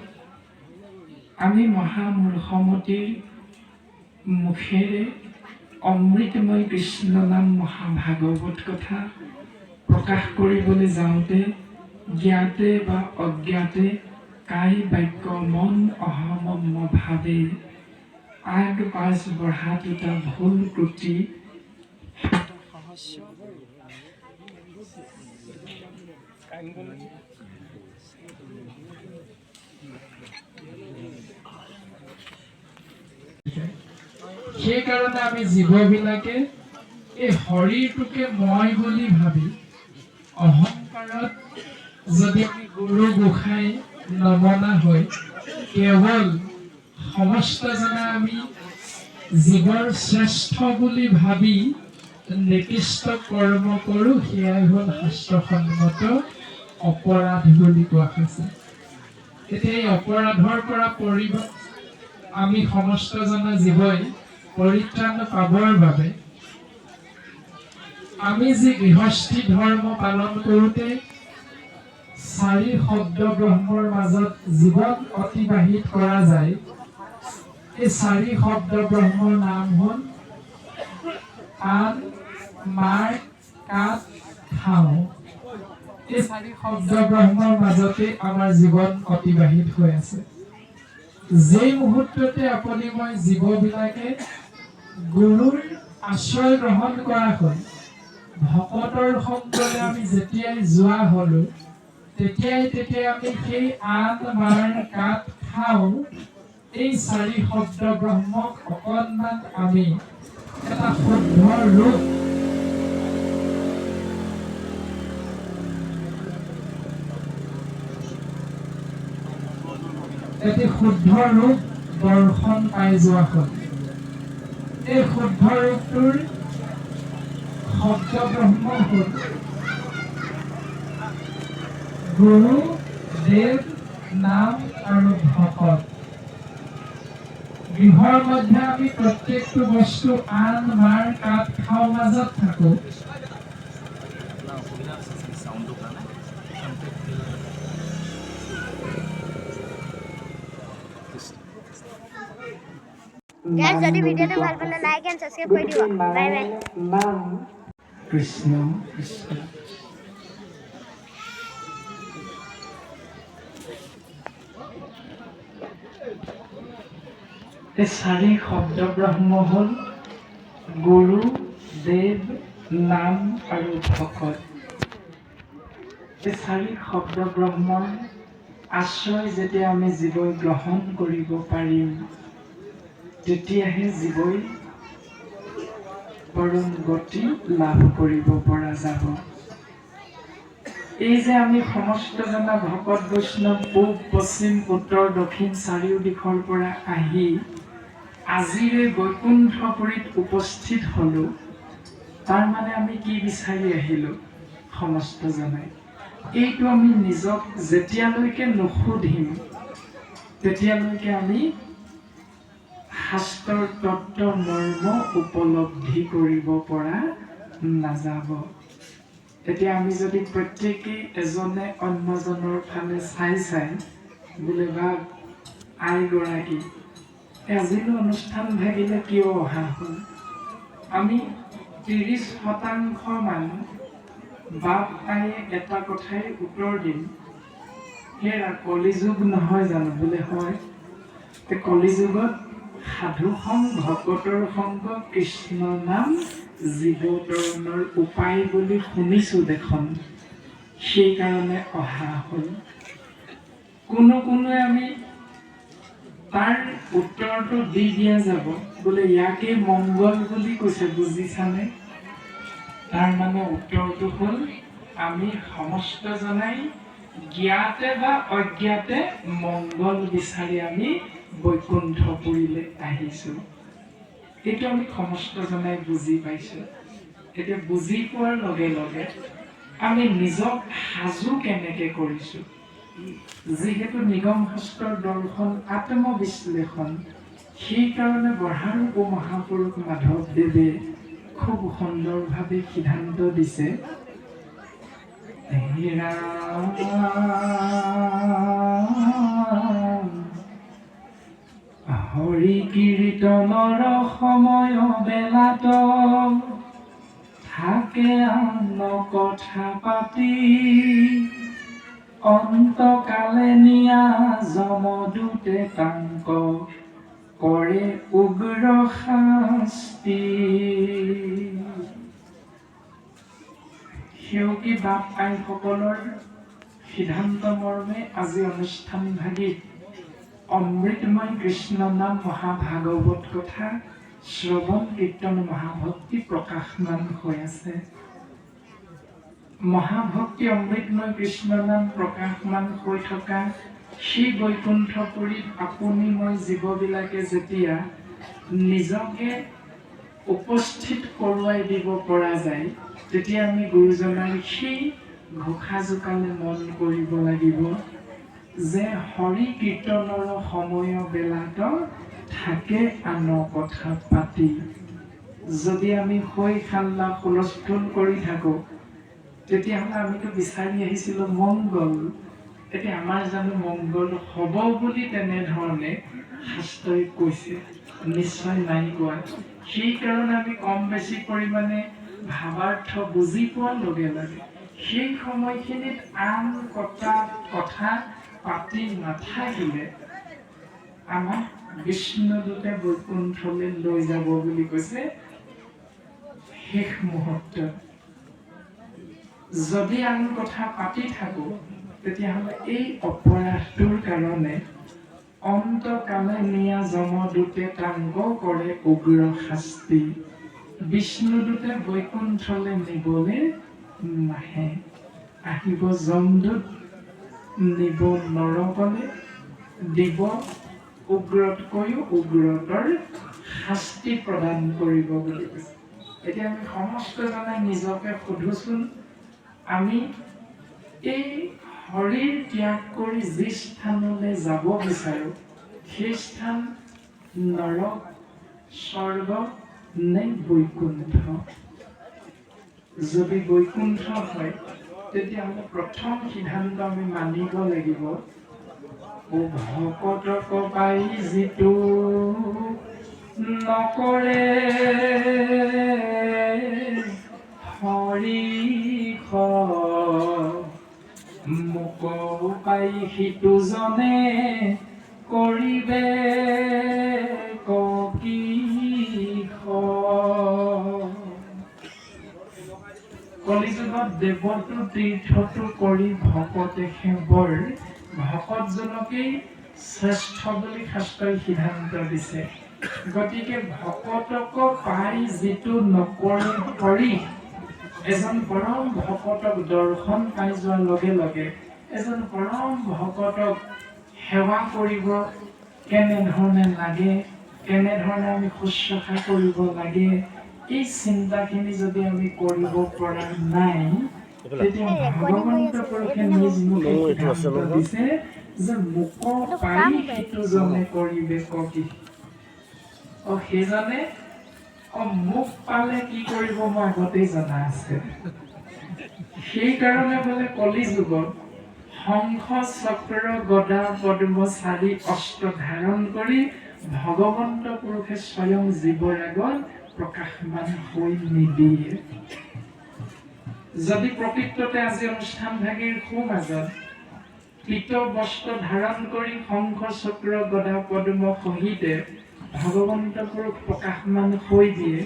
আমি মহামূৰ্খমতীৰ মুখেৰে অমৃতময় কৃষ্ণ নাম মহাভাগৱত কথা প্ৰকাশ কৰিবলৈ যাওঁতে জ্ঞাতে বা অজ্ঞাতে কাই বাক্য মন অহমম্ম ভাৱে আগ পাছ বঢ়া দুটা ভুল ক্ৰুটি সেইকাৰণে আমি জীৱবিলাকে এই শৰীৰটোকে মই বুলি ভাবি অহংকাৰত যদি আমি গুৰু গোসাঁই নমনা হৈ কেৱল সমস্তজনা আমি জীৱৰ শ্ৰেষ্ঠ বুলি ভাবি নিকৃষ্ট কৰ্ম কৰোঁ, সেয়াই হ'ল শাস্ত্ৰসন্মত অপৰাধ বুলি কোৱা হৈছে। এতিয়া এই অপৰাধৰ পৰা আমি সমস্তজনা জীৱই পৰিত্ৰাণ পাবৰ বাবে আমি যি গৃহস্থী ধৰ্ম পালন কৰোঁতে 4 শব্দ ব্ৰহ্মৰ মাজত জীৱন অতিবাহিত কৰা যায়। এই 4 শব্দ ব্ৰহ্মৰ নাম হ'ল আন, মাৰ, কাট, খাওঁ। এই 4 শব্দ ব্ৰহ্মৰ মাজতে আমাৰ জীৱন অতিবাহিত হৈ আছে। যেই মুহূৰ্ততে আপুনি মই জীৱবিলাকে গুৰুৰ আশ্ৰয় গ্ৰহণ কৰা হ'ল, ভকতৰ সংগলৈ আমি যেতিয়াই যোৱা হ'লো, তেতিয়াই আমি সেই আন, মাৰ, কাট, খাওঁ এই 4 শব্দ ব্ৰহ্মক অকণমান আমি এটা শুদ্ধ ৰূপ দৰ্শন পাই যোৱা হ'ল। এই শুদ্ধ ৰূপটোৰ শব্দ ব্ৰহ্ম হ'ল গুৰু, দেৱ, নাম আৰু ভকত। গৃহৰ মধ্যে আমি প্ৰত্যেকটো বস্তু আন মাৰ কাঠ খাওঁ মাজত থাকো। Guys, যদি ভিডিওটো ভাল পালে লাইক এণ্ড সাবস্ক্রাইব কৰি দিব। Bye bye. নাম কৃষ্ণ কৃষ্ণ। এই চাৰি শব্দ ব্ৰহ্ম হ'ল গুৰু, দেৱ, নাম আৰু ভকত। এই চাৰি শব্দ ব্ৰহ্মৰ আশ্ৰয় যেতিয়া আমি জীৱই গ্ৰহণ কৰিব পাৰিম, তেতিয়াহে জীৱই পৰম গতি লাভ কৰিব পৰা যাব। এই যে আমি সমস্ত জনা ভকত বৈষ্ণৱ পূব, পশ্চিম, উত্তৰ, দক্ষিণ চাৰিও দিশৰ পৰা আহি আজিৰে বৈকুণ্ঠপুৰীত উপস্থিত হলো, তাৰ মানে আমি কি বিচাৰি আহিলো সমস্ত জনাই? এইটো আমি নিজক যেতিয়ালৈকে নুসুধিম, তেতিয়ালৈকে আমি শাস্ত্ৰৰ তত্ত্ব মৰ্ম উপলব্ধি কৰিব পৰা নাযাব। এতিয়া আমি যদি প্ৰত্যেকেই এজনে অন্যজনৰ ফালে চাই বোলে বা আইগৰাকী আজিনো অনুষ্ঠান ভাগিলে কিয় অহা হ'ল? আমি 30% মানুহ বাপ আয়ে এটা কথাই উত্তৰ দিম, হেৰা কলিযুগ নহয় জানো? বোলে হয়। কলিযুগত সাধু সংগ, ভকতৰ সংগ, কৃষ্ণ নাম জীৱতৰণৰ উপায় বুলি শুনিছো দেখোন, সেইকাৰণে অহা হ'ল। কোনোৱে আমি তাৰ উত্তৰটো দি দিয়া যাব, বোলে ইয়াকে মংগল বুলি কৈছে, বুজিছানে? তাৰ মানে উত্তৰটো হ'ল আমি সমস্ত জনাই জ্ঞাতে বা অজ্ঞাতে মংগল বিচাৰি আমি বৈকুণ্ঠপুৰীলৈ আহিছো। এইটো আমি সমস্ত জনাই বুজি পাইছো। এতিয়া বুজি পোৱাৰ লগে লগে আমি নিজক সাজু কেনেকে কৰিছো? যিহেতু নিগম শাস্ত্ৰৰ দৰ্শন আত্মবিশ্লেষণ, সেইকাৰণে বৰহাৰূপ মহাপুৰুষ মাধৱদেৱে খুব সুন্দৰভাৱে সিদ্ধান্ত দিছে, হৰি কীৰ্তনৰ সময় বেলাত থাকে আন কথা পাতি, অন্তকালে নিয়া যমদূতে তাংক কৰে উগ্ৰ শাস্তি। সেউকী বাপ আইসকলৰ সিদ্ধান্ত মৰ্মে আজি অনুষ্ঠান ভাগিত অমৃতময় কৃষ্ণ নাম মহাভাগৱত কথা শ্ৰৱণ কীৰ্তন মহাভক্তি প্ৰকাশমান হৈ আছে। মহাভক্তি অমৃতময় কৃষ্ণ নাম প্ৰকাশমান হৈ থকা সেই বৈকুণ্ঠপুৰীত আপুনি মই জীৱবিলাকে যেতিয়া নিজকে উপস্থিত কৰোৱাই দিব পৰা যায়, তেতিয়া আমি গুৰুজনাৰ সেই ঘোষা জোকালে মন কৰিব লাগিব যে হৰি কীৰ্তনৰ সময় বেলাত থাকে আন কথা পাতি। যদি আমি হৈ খাল্লা হুলস্থুল কৰি থাকো, তেতিয়াহ'লে আমিতো বিচাৰি আহিছিলো মংগল। এতিয়া আমাৰ জানো মংগল হ'ব বুলি তেনেধৰণে শাস্ত্ৰই কৈছে? নিশ্চয় নাই কোৱা। সেইকাৰণে আমি কম বেছি পৰিমাণে ভাৱাৰ্থ বুজি পোৱাৰ লগে লগে সেই সময়খিনিত আন কথা পাতি নাথাকিলে আমাক বিষ্ণুদূতে বৈকুণ্ঠলৈ লৈ যাব বুলি কৈছে শেষ মুহূৰ্তত। যদি আন কথা পাতি থাকো, তেতিয়াহ'লে এই অপৰাধটোৰ কাৰণে অন্তকালে নিয়া যমদূতে তাংগ কৰে উগ্ৰ শাস্তি। বিষ্ণুদূতে বৈকুণ্ঠলৈ নিবলৈ নাহে, আহিব যমদূত, নিব নৰকলে, দিব উগ্ৰতকৈও উগ্ৰতৰ শাস্তি প্ৰদান কৰিব বুলি কৈছে। এতিয়া আমি সমস্তজনে নিজকে সোধোচোন, আমি এই শৰীৰ ত্যাগ কৰি যি স্থানলৈ যাব বিচাৰো, সেই স্থান নৰক, স্বৰ্গ নে বৈকুণ্ঠ? যদি বৈকুণ্ঠ হয়, তেতিয়াহ'লে প্ৰথম সিদ্ধান্ত আমি মানিব লাগিব, ভকতক পাই যিটো নকৰে হৰিষ, মোক পাই সিটো জনে কৰিবে কিষ। কলিযুগত দেৱতো তীৰ্থটো কৰি ভকতে সেৱৰ, ভকতজনকেই শ্ৰেষ্ঠ বুলি শাস্ত্ৰই সিদ্ধান্ত দিছে। গতিকে ভকতক পাই যিটো নকৰে হৰি, এজন পৰম ভকতক দৰ্শন পাই যোৱাৰ লগে লগে এজন পৰম ভকতক সেৱা কৰিব কেনেধৰণে লাগে, কেনেধৰণে আমি শুশ্ৰূষা কৰিব লাগে, এই চিন্তাখিনি যদি আমি কৰিব পৰা নাই, তেতিয়া ভগৱন্ত পুৰুষে নিজ মুখে সিদ্ধান্ত দিছে যে মোক পাই সেইটো জনে কৰিবে কি। সেইজনে মোক পালে কি কৰিব মই আগতেই জনা আছে। সেইকাৰণে বোলে কলি যুগত শংখ চক্ৰ গদা পদ্ম চাৰি অস্ত্ৰ ধাৰণ কৰি ভগৱন্ত পুৰুষে স্বয়ং জীৱৰ আগত প্ৰকাশমান হৈ নিদিয়ে। যদি প্ৰকৃততে আজি অনুষ্ঠান ভাগিৰ সুমাজত পীত বস্ত্ৰ ধাৰণ কৰি শংখ চক্ৰ গদা পদ্ম সহিতে ভগৱন্ত পুৰুষ প্ৰকাশমান হৈ দিয়ে,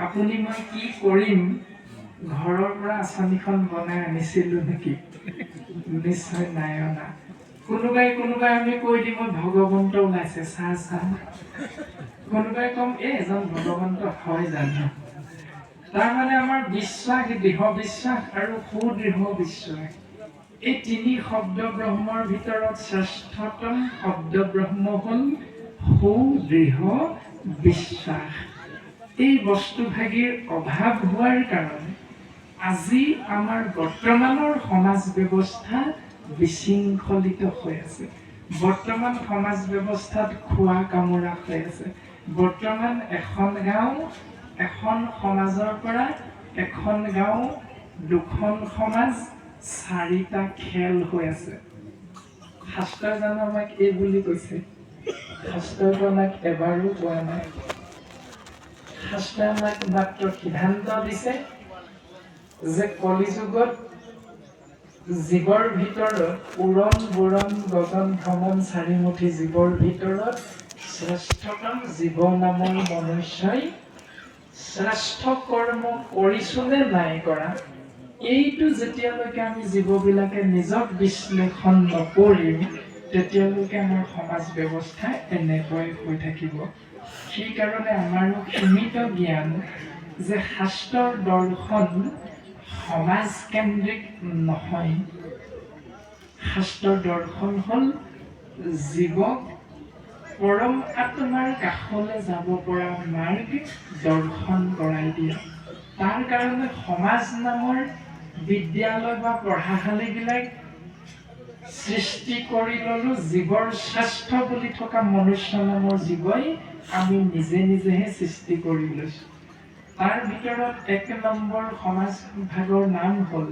আপুনি মই কি কৰিম, ঘৰৰ পৰা আঁচনিখন বনাই আনিছিলো নেকি? নিশ্চয় নাই অনা। কোনোবাই আমি কৈ দিম ভগৱন্ত ওলাইছে, চা। কোনোবাই কম এজন ভগৱন্ত হয় জানো? তাৰমানে আমাৰ বিশ্বাস, দৃঢ় বিশ্বাস আৰু সুদৃঢ় বিশ্বাস, এই তিনি শব্দ ব্ৰহ্মৰ ভিতৰত শ্ৰেষ্ঠতম শব্দ ব্ৰহ্ম হ'ল সুদৃঢ় বিশ্বাস। এই বস্তুভাগীৰ অভাৱ হোৱাৰ কাৰণে আজি আমাৰ বৰ্তমানৰ সমাজ ব্যৱস্থা বিশৃংখলিত হৈ আছে। বৰ্তমান সমাজ ব্যৱস্থাত খোৱা কামোৰা হৈ আছে। বৰ্তমান এখন গাঁও, এখন সমাজৰ পৰা এখন গাঁও, দুখন সমাজ, চাৰিটা খেল হৈ আছে। শাস্ত্ৰই জানো আমাক এই বুলি কৈছে? শাস্ত্ৰই আমাক এবাৰো কোৱা নাই। শাস্ত্ৰই আমাক মাত্ৰ সিদ্ধান্ত দিছে যে কলিযুগত জীৱৰ ভিতৰত উৰণ বুৰণ গগন ভ্ৰমণ চাৰিমুঠি জীৱৰ ভিতৰত শ্ৰেষ্ঠতম জীৱ নামৰ মনুষ্যই শ্ৰেষ্ঠ কৰ্ম কৰিছোনে নাই কৰা, এইটো যেতিয়ালৈকে আমি জীৱবিলাকে নিজক বিশ্লেষণ নকৰিম, তেতিয়ালৈকে আমাৰ সমাজ ব্যৱস্থা এনেকৈ হৈ থাকিব। সেইকাৰণে আমাৰো সীমিত জ্ঞান যে শাস্ত্ৰৰ দৰ্শন সমাজকেন্দ্ৰিক নহয়। শাস্ত্ৰৰ দৰ্শন হ'ল জীৱক পৰম আত্মাৰ কাষলৈ যাব পৰা মাৰ্গ দৰ্শন কৰাই দিয়া। তাৰ কাৰণে সমাজ নামৰ বিদ্যালয় বা পঢ়াশালীবিলাক সৃষ্টি কৰি ললো। জীৱৰ শ্ৰেষ্ঠ বুলি থকা মনুষ্য নামৰ জীৱই আমি নিজেহে সৃষ্টি কৰি লৈছো। তাৰ ভিতৰত ১ নম্বৰ সমাজ ভাগৰ নাম হ'ল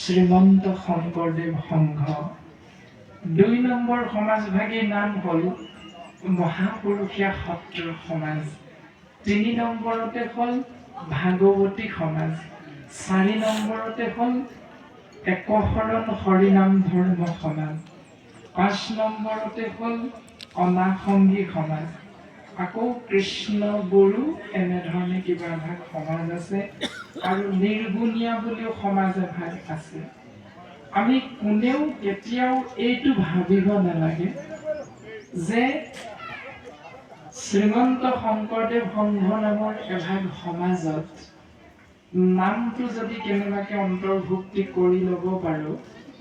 শ্ৰীমন্ত শংকৰদেৱ সংঘ। ২ নম্বৰ সমাজভাগীৰ নাম হ'ল মহাপুৰুষীয়া সত্ৰ সমাজ। ৩ নম্বৰতে হ'ল ভাগৱতী সমাজ। ৪ নম্বৰতে হ'ল একশৰণ হৰিনাম ধৰ্ম সমাজ। ৫ নম্বৰতে হ'ল অনাসংগী সমাজ। আকৌ কৃষ্ণ গুৰু এনেধৰণে কিবা এভাগ সমাজ আছে, আৰু নিৰ্গুণীয়া বুলিও সমাজ এভাগ আছে। আমি কোনেও কেতিয়াও এইটো ভাবিব নালাগে যে শ্ৰীমন্ত শংকৰদেৱ সংঘ নামৰ এভাগ সমাজত নামটো যদি কেনেবাকে অন্তৰ্ভুক্তি কৰি ল'ব পাৰো,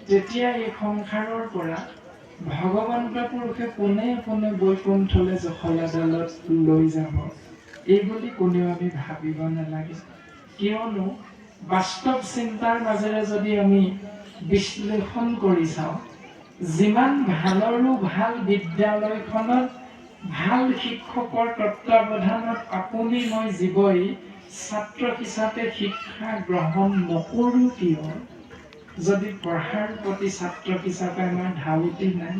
তেতিয়া এই সংসাৰৰ পৰা ভগৱন্ত পুৰুষে পোনে পোনে বৈকুণ্ঠলৈ জখলাডালত লৈ যাব, এই বুলি কোনেও আমি ভাবিব নালাগে। কিয়নো বাস্তৱ চিন্তাৰ মাজেৰে যদি আমি বিশ্লেষণ কৰি চাওঁ, যিমান ভালৰো ভাল বিদ্যালয়খনত ভাল শিক্ষকৰ তত্ত্বাৱধানত আপুনি মই জীৱই ছাত্ৰ হিচাপে শিক্ষা গ্ৰহণ নকৰোঁ কিয়? যদি পঢ়াৰ প্ৰতি ছাত্ৰ হিচাপে আমাৰ ধাউতি নাই,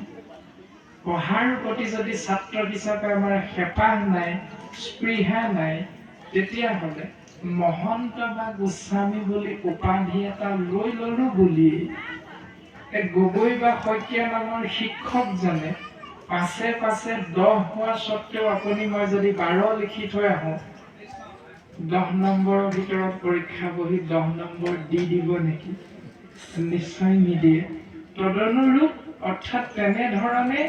পঢ়াৰ প্ৰতি যদি ছাত্ৰ হিচাপে আমাৰ হেঁপাহ নাই, স্পৃহা নাই, তেতিয়াহ'লে মহন্ত বা গোস্বামী বুলি উপাধি এটা লৈ ল'লো বুলি গগৈ বা শইকীয়া নামৰ শিক্ষকজনে পাছে পাছে 10 হোৱা স্বত্তেও আপুনি মই যদি 12 লিখি থৈ আহোঁ, 10 নম্বৰৰ ভিতৰত পৰীক্ষা বহি 10 নম্বৰ দি দিব নেকি? নিশ্চয় নিদিয়ে। তদনুৰূপ অৰ্থাৎ তেনেধৰণে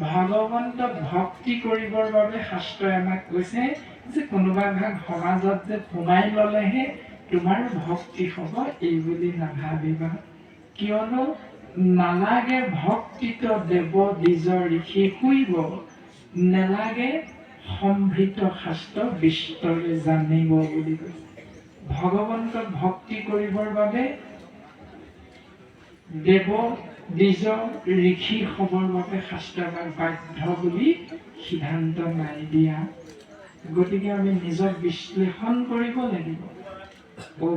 ভগৱন্তক ভক্তি কৰিবৰ বাবে শাস্ত্ৰই আমাক কৈছে যে কোনোবা ভাগ সমাজত যে সোমাই ল'লেহে তোমাৰ ভক্তি হ'ব, এই বুলি নাভাবিবা। কিয়নো নালাগে ভক্তিত দেৱ দ্বিজ ঋষি শুইব, নেলাগে সম্ভৃত শাস্ত্ৰ বিস্তৰে জানিব বুলি কৈছে। ভগৱন্তক ভক্তি কৰিবৰ বাবে দেৱ দ্বিজ ঋষি হ'বৰ বাবে শাস্ত্ৰ আমাক বাধ্য বুলি সিদ্ধান্ত নাই দিয়া। গতিকে আমি নিজক বিশ্লেষণ কৰিব লাগিব।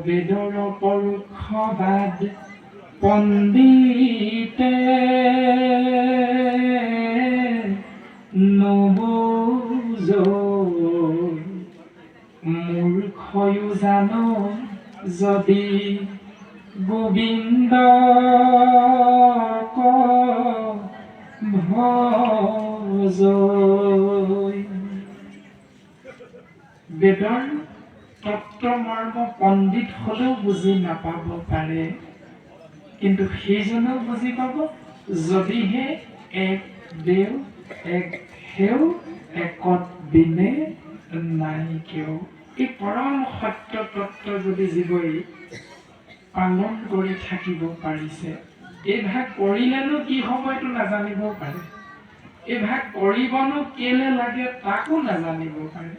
বেদৰ পৰোক্ষবাদ পণ্ডিতে নবুজ, মূৰ্খয়ো জানো যদি গোবিন্দ ভজ। বেদৰ তত্ত্বমৰ্ম পণ্ডিত হ'লেও বুজি নাপাব পাৰে, কিন্তু সেইজনেও বুজি পাব যদিহে এক দেও এক সেও একত বিনে নাই কেও। এই পৰম সত্য তত্ত্ব যদি জীৱই পালন কৰি থাকিব পাৰিছে, এই ভাগ কৰিলেনো কি হ'ব এইটো নাজানিবও পাৰে, এই ভাগ কৰিবনো কেলে লাগে তাকো নাজানিব পাৰে,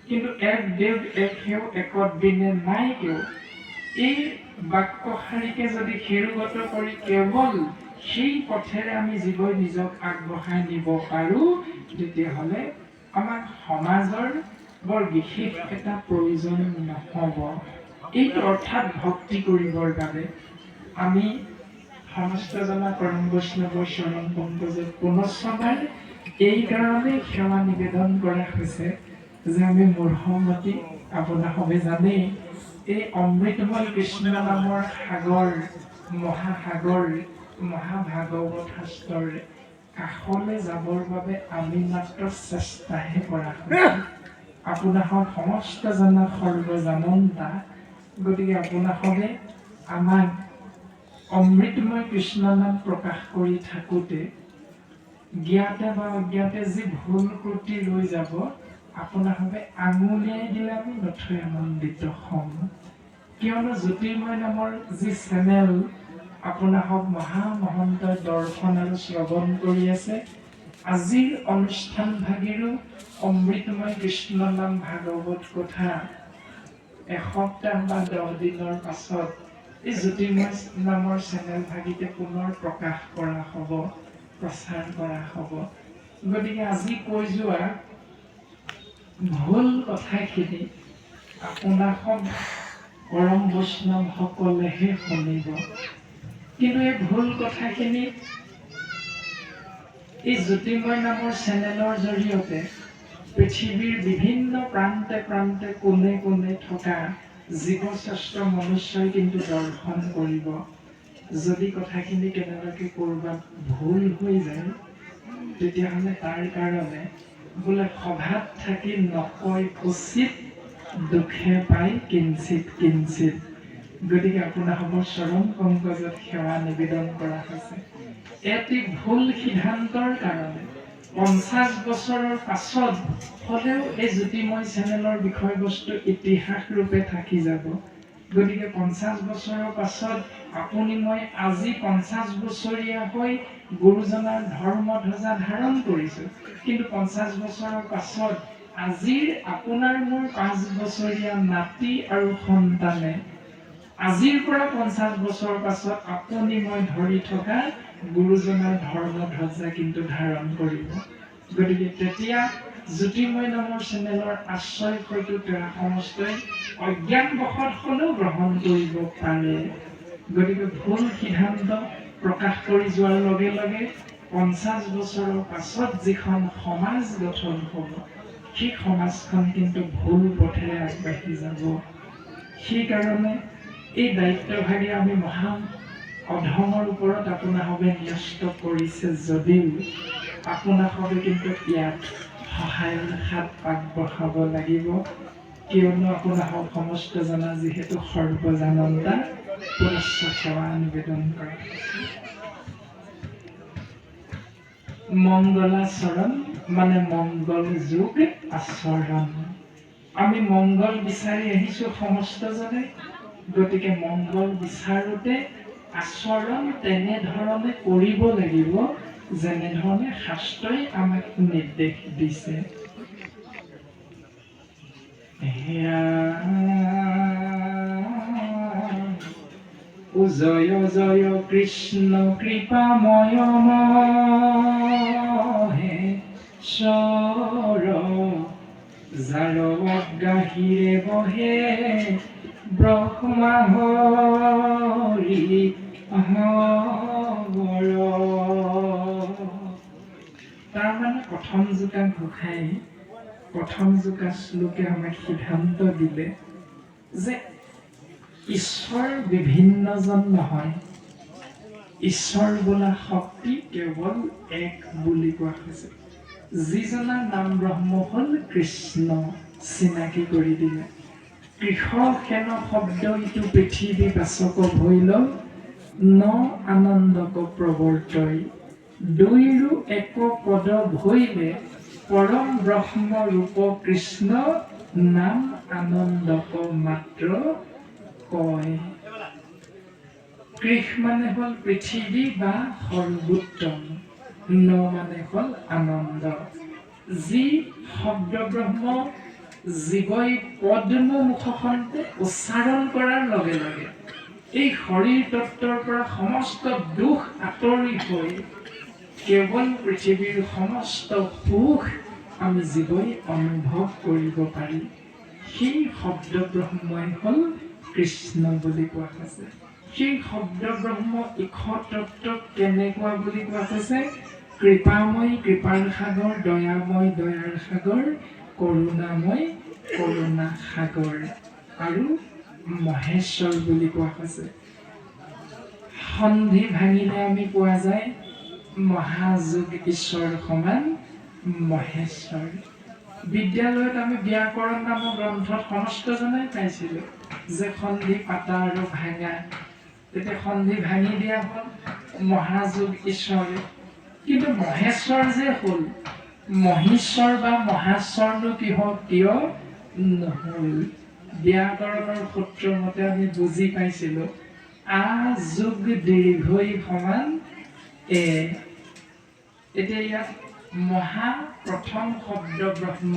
কিন্তু এক দেৱ এক সেও একত বিনে নাই কেও, এই বাক্যশাৰীকে যদি শিৰোগত কৰি কেৱল সেই পথেৰে আমি জীৱই নিজক আগবঢ়াই নিব পাৰোঁ, তেতিয়াহ'লে আমাক সমাজৰ বৰ বিশেষ এটা প্ৰয়োজন নহ'ব। এইটো অৰ্থাৎ ভক্তি কৰিবৰ বাবে আমি সমস্ত জনা পৰম বৈষ্ণৱৰ চৰণ পংকজত পুনশ্চবাৰ এইকাৰণে সেৱা নিবেদন কৰা হৈছে যে আমি মূঢ়মতি, আপোনাৰ সবে জানেই এই অমৃতময় কৃষ্ণ নামৰ সাগৰ, মহাসাগৰ, মহাভাগৱত শাস্ত্ৰৰ কাষলৈ যাবৰ বাবে আমি মাত্ৰ চেষ্টাহে কৰা হৈছে। আপোনাসক সমস্ত জনা সৰ্বজানন্তা, গতিকে আপোনাসবে আমাক অমৃতময় কৃষ্ণ নাম প্ৰকাশ কৰি থাকোঁতে জ্ঞাতে বা অজ্ঞাতে যি ভুল ত্ৰুটি ৰৈ যাব, আপোনাসবে আঙুলিয়াই দিলে আমি নথৈ আনন্দিত হ'ম। কিয়নো জ্যোতিৰ্ময় নামৰ যি চেনেল আপোনাসক মহামহন্তই দৰ্শন আৰু শ্ৰৱণ কৰি আছে, আজিৰ অনুষ্ঠান ভাগিৰো অমৃতময় কৃষ্ণ নাম ভাগৱত কথা এসপ্তাহ বা 10 দিনৰ পাছত এই জ্যোতিৰ্ময় নামৰ চেনেল ভাগিতে পুনৰ প্ৰকাশ কৰা হ'ব, প্ৰচাৰ কৰা হ'ব। গতিকে আজি কৈ যোৱা ভুল কথাখিনি আপোনাসক পৰম বৈষ্ণৱসকলেহে শুনিব, কিন্তু এই ভুল কথাখিনি এই জ্যোতিৰ্ময় নামৰ চেনেলৰ জৰিয়তে পৃথিৱীৰ বিভিন্ন প্ৰান্তে প্ৰান্তে কোণে কোণে থকা জীৱশ্ৰেষ্ঠ মনুষ্যই কিন্তু দৰ্শন কৰিব। যদি কথাখিনি কেনেবাকৈ ক'ৰবাত ভুল হৈ যায়, তেতিয়াহ'লে তাৰ কাৰণে বোলে সভাত থাকি নকয় উচিত, দুখে পাই কিঞ্চিত কিঞ্চিত। গতিকে আপোনাসকৰ চৰণ পংকজত সেৱা নিবেদন কৰা হৈছে। এটি ভুল সিদ্ধান্তৰ কাৰণে 50 বছৰৰ পাছত হ'লেও এই জ্যোতিৰ্ময় চেনেলৰ বিষয়বস্তু ইতিহাস ৰূপে থাকি যাব। গতিকে 50 বছৰৰ পাছত আপুনি মই আজি 50 বছৰীয়া হৈ গুৰুজনাৰ ধৰ্ম ধ্বজা ধাৰণ কৰিছোঁ, কিন্তু 50 বছৰৰ পাছত আজিৰ আপোনাৰ মোৰ 5 বছৰীয়া নাতি আৰু সন্তানে আজিৰ পৰা 50 বছৰ পাছত আপুনি মই ধৰি থকা গুৰুজনাৰ ধৰ্ম ধ্বজা কিন্তু ধাৰণ কৰিব। গতিকে তেতিয়া জ্যোতিৰ্ময় নামৰ চেনেলৰ আশ্ৰয় হয়তো তেওঁ সমস্তই অজ্ঞানবশত হ'লেও গ্ৰহণ কৰিব পাৰে। গতিকে ভুল সিদ্ধান্ত প্ৰকাশ কৰি যোৱাৰ লগে লগে 50 বছৰৰ পাছত যিখন সমাজ গঠন হ'ব, সেই সমাজখন কিন্তু ভুল পথেৰে আগবাঢ়ি যাব। সেইকাৰণে এই দায়িত্বভাগে আমি মহান অধমৰ ওপৰত আপোনাসবে ন্যস্ত কৰিছে যদিও আপোনাসবে কিন্তু ইয়াত সহায়ৰ হাত আগবঢ়াব লাগিব। কিয়নো আপোনাসক সমস্ত জনা যিহেতু সৰ্বজানন্তা পুনশ্চ সেৱা নিবেদন কৰা। মংগলাচৰণ মানে মংগল যুগ আচৰণ। আমি মংগল বিচাৰি আহিছো সমস্তজনে, গতিকে মংগল বিচাৰোতে আচৰণ তেনেধৰণে কৰিব লাগিব যেনেধৰণে শাস্ত্ৰই আমাক নিৰ্দেশ দিছে। জয় জয় কৃষ্ণ কৃপাময় মহেশ্বৰ, যাৰ অজ্ঞাহীৰে বহে ব্ৰহ্মা হৰি হৰ। তাৰমানে প্ৰথম জোকা ঘোষাই প্ৰথম জোকা শ্লোকে আমাক সিদ্ধান্ত দিলে যে ঈশ্বৰ বিভিন্নজন নহয়, ঈশ্বৰ বোলা শক্তি কেৱল এক বুলি কোৱা হৈছে। যিজনাৰ নাম ব্ৰহ্ম হ'ল কৃষ্ণ, চিনাকি কৰি দিলে। কৃষ সেন শব্দ ইটো পৃথিৱী বাচক ভৈল, ন আনন্দক প্ৰৱৰ্তই, দুইৰো এক পদ ভৈলে, পৰম ব্ৰহ্ম ৰূপ কৃষ্ণ, নাম আনন্দক মাত্ৰ কয়। কৃষ মানে হ'ল পৃথিৱী বা সৰ্বোত্তম, ন মানে হ'ল আনন্দ। যি শব্দ ব্ৰহ্ম জীৱই পদ্ম মুখখনতে উচ্চাৰণ কৰাৰ লগে লগে এই শৰীৰ তত্ত্বৰ পৰা সমস্ত দুখ আঁতৰি হৈ কেৱল পৃথিৱীৰ সমস্ত সুখ আমি জীৱই অনুভৱ কৰিব পাৰি। সেই শব্দ ব্ৰহ্মই হ'ল কৃষ্ণ বুলি কোৱা হৈছে। সেই শব্দ ব্ৰহ্ম ইক্ষতত্ত্বক কেনেকুৱা বুলি কোৱা হৈছে? কৃপাময় কৃপাৰ সাগৰ, দয়াময় দয়াৰ সাগৰ, কৰুণাময় কৰুণা সাগৰ আৰু মহেশ্বৰ বুলি কোৱা হৈছে। সন্ধি ভাঙিলে আমি পোৱা যায় মহাযোগ ঈশ্বৰ সমান মহেশ্বৰ। বিদ্যালয়ত আমি ব্যাকৰণ নামৰ গ্ৰন্থত সমস্তজনাই পাইছিলোঁ যে সন্ধি পাতা আৰু ভাঙা, তেতিয়া সন্ধি ভাঙি দিয়া হ'ল মহাযোগ ঈশ্বৰে। কিন্তু মহেশ্বৰ যে হ'ল, মহীশ্বৰ বা মহাশ্বৰনো কিয় নহ'ল? ব্যাকৰণৰ সূত্ৰ মতে আমি বুজি পাইছিলোঁ আ যোগ দীৰ্ঘই সমান এ। এতিয়া ইয়াত মহা প্ৰথম শব্দ ব্ৰহ্ম,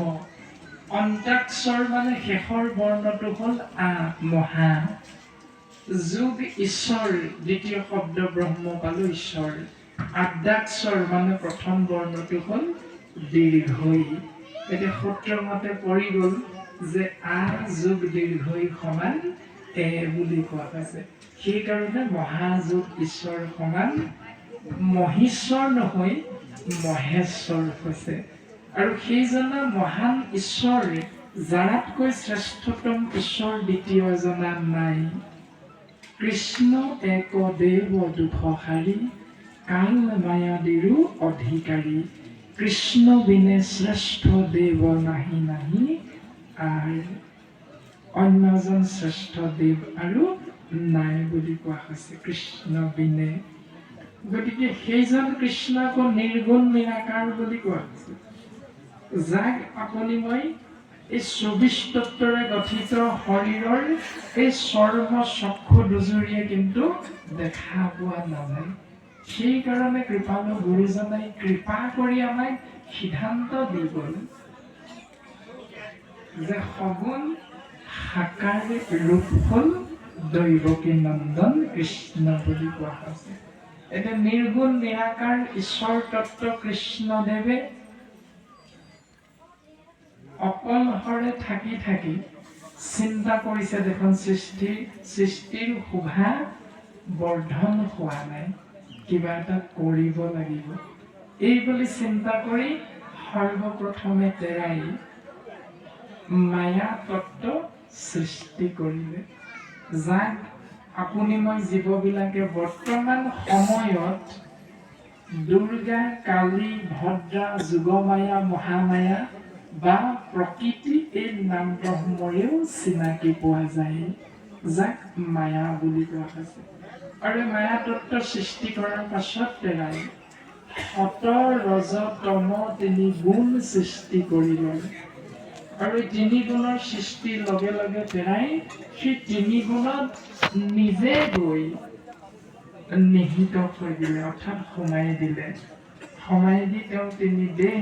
অন্তাক্ষৰ মানে শেষৰ বৰ্ণটো হ'ল আ, মহা। যোগ ঈশ্বৰ, দ্বিতীয় শব্দ ব্ৰহ্ম পালো ঈশ্বৰ। আদ্যাক্ষৰ মানে প্ৰথম বৰ্ণটো হ'ল দীৰ্ঘই। এতিয়া সূত্ৰ মতে পৰি গ'ল যে আ যোগ দীৰ্ঘই সমান এ বুলি কোৱা হৈছে। সেইকাৰণে মহাযোগ ঈশ্বৰ সমান মহীশ্বৰ নহয় মহেশ্বৰ হৈছে। আৰু সেইজনা মহান ঈশ্বৰ, যাৰাতকৈ শ্ৰেষ্ঠতম ঈশ্বৰ দ্বিতীয় জনা নাই। কৃষ্ণ এক দেৱ দুখহাৰী, কাল মায়াদিৰো অধিকাৰী, কৃষ্ণ বিনে শ্ৰেষ্ঠ দেৱ নাহি নাহি আৰ। অন্য এজন শ্ৰেষ্ঠ দেৱ আৰু নাই বুলি কোৱা হৈছে কৃষ্ণ বিনে। গতিকে সেইজন কৃষ্ণ আকৌ নিৰ্গুণ নিৰাকাৰ বুলি কোৱা হৈছে, যাক আপুনি মই এই 24 তত্ত্বৰে গঠিত শৰীৰৰ এই চৰ্ম চক্ষু দুজুৰিয়ে কিন্তু দেখা পোৱা নাযায়। সেইকাৰণে কৃপালু গুৰুজনাই কৃপা কৰি আমাক সিদ্ধান্ত দি গ'ল যে সগুণ সাকাৰ ৰূপ হ'ল দৈৱকী নন্দন কৃষ্ণ বুলি কোৱা হৈছে। এতিয়া নিৰ্গুণ নিৰাকাৰ ঈশ্বৰ তত্ত্ব কৃষ্ণদেৱে অকলশৰে থাকি থাকি চিন্তা কৰিছে দেখোন সৃষ্টিৰ শোভা বৰ্ধন হোৱা নাই, কিবা এটা কৰিব লাগিব। এই বুলি চিন্তা কৰি সৰ্বপ্ৰথমে তেৰাই মায়া তত্ত্ব সৃষ্টি কৰিলে, যাক আপুনি মই জীৱবিলাকে বৰ্তমান সময়ত দুৰ্গা, কালী, ভদ্ৰা, যোগমায়া, মহামায়া বা প্ৰকৃতি এই নামসমূহেও চিনাকি পোৱা যায়, যাক মায়া বুলি কোৱা হৈছে। আৰু মায়া তত্ত্ব সৃষ্টি কৰাৰ পাছত তেৰাই সত, ৰজ, তম তিনি গুণ সৃষ্টি কৰি লয়। আৰু এই তিনি গুণৰ সৃষ্টিৰ লগে লগে তেৰাই সেই তিনি গুণত নিজে গৈ নিহিত হৈ দিলে, অৰ্থাৎ সোমাই দিলে। সোমাই দি তেওঁ তিনি দেহ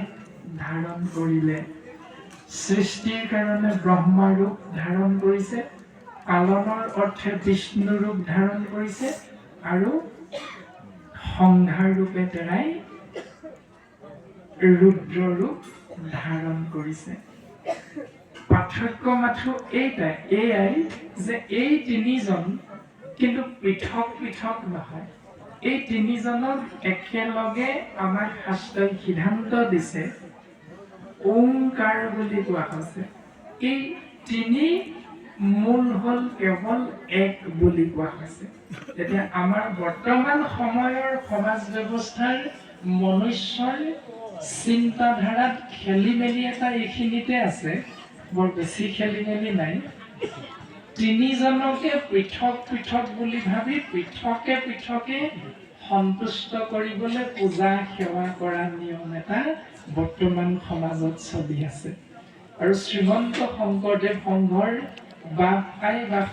ধাৰণ কৰিলে। সৃষ্টিৰ কাৰণে ব্ৰহ্মা ৰূপ ধাৰণ কৰিছে, পালনৰ অৰ্থে বিষ্ণু ৰূপ ধাৰণ কৰিছে, আৰু সংহাৰ ৰূপে তেৰাই ৰুদ্ৰ ৰূপ ধাৰণ কৰিছে। পাৰ্থক্য মাথো এয়াই যে এই তিনিজন কিন্তু পৃথক পৃথক নহয়। এই তিনিজনক একেলগে আমাৰ শাস্ত্ৰই সিদ্ধান্ত দিছে ওংকাৰ বুলি কোৱা হৈছে। এই তিনি মূল হ'ল কেৱল এক বুলি কোৱা হৈছে। এতিয়া আমাৰ বৰ্তমান সময়ৰ সমাজ ব্যৱস্থাৰ মনুষ্যৰ চিন্তাধাৰাত খেলি মেলি এটা এইখিনিতে আছে, বৰ বেছি খেলি মেলি নাই। তিনিজনকে পৃথক পৃথক বুলি ভাবি পৃথকে পৃথকে সন্তুষ্ট কৰিবলৈ পূজা সেৱা কৰা নিয়ম এটা বৰ্তমান সমাজত চলি আছে। আৰু শ্ৰীমন্ত শংকৰদেৱ সংঘৰ বা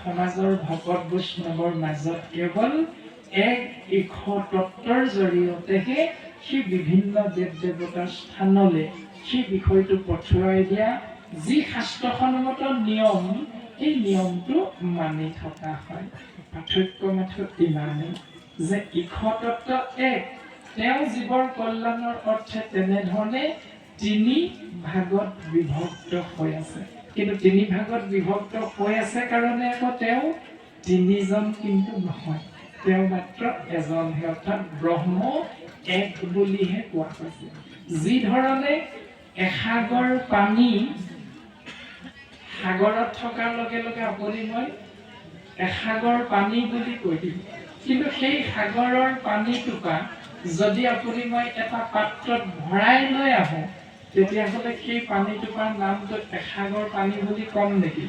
সমাজৰ ভকত বৈষ্ণৱৰ মাজত কেৱল এক ইশ তত্ত্বৰ জৰিয়তেহে সেই বিভিন্ন দেৱ দেৱতাৰ স্থানলৈ সেই বিষয়টো পঠুৱাই দিয়া যি শাস্ত্ৰসন্মত নিয়ম, এই নিয়মটো মানি থকা হয়। পাৰ্থক্য মাথো ইমানেই যে ইশ তত্ত্ব এক, তেওঁ জীৱৰ কল্যাণৰ অৰ্থে তেনেধৰণে তিনি ভাগত বিভক্ত হৈ আছে। কিন্তু তিনি ভাগত বিভক্ত হৈ আছে কাৰণে আকৌ তেওঁ তিনিজন কিন্তু নহয়, তেওঁ মাত্ৰ এজনহে, অৰ্থাৎ ব্ৰহ্ম এক বুলিহে কোৱা হৈছে। যি ধৰণে এসাগৰ পানী সাগৰত থকাৰ লগে লগে আপুনি মই এসাগৰ পানী বুলি কৈ দিম, কিন্তু সেই সাগৰৰ পানীটোপা যদি আপুনি মই এটা পাত্ৰত ভৰাই লৈ আহোঁ, তেতিয়াহ'লে সেই পানীটোপাৰ নামটো এসাগৰ পানী বুলি ক'ম নেকি?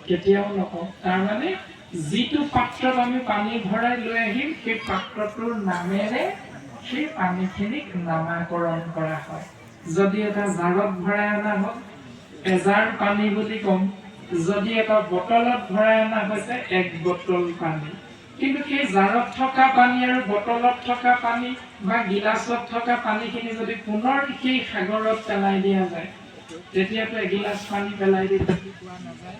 কেতিয়াও নকওঁ। তাৰমানে যিটো পাত্ৰত আমি পানী ভৰাই লৈ আহিম, সেই পাত্ৰটোৰ নামেৰে সেই পানীখিনিক নামাকৰণ কৰা হয়। যদি এটা জাৰত ভৰাই অনা হ'ল, এজাৰ পানী বুলি ক'ম। যদি এটা বটলত ভৰাই অনা হৈছে, এক বটল পানী। কিন্তু সেই জাৰত থকা পানী আৰু বটলত থকা পানী বা গিলাচত থকা পানীখিনি যদি পুনৰ সেই সাগৰত পেলাই দিয়া যায়, তেতিয়াতো এগিলাচ পানী পেলাই দি পোৱা নাযায়।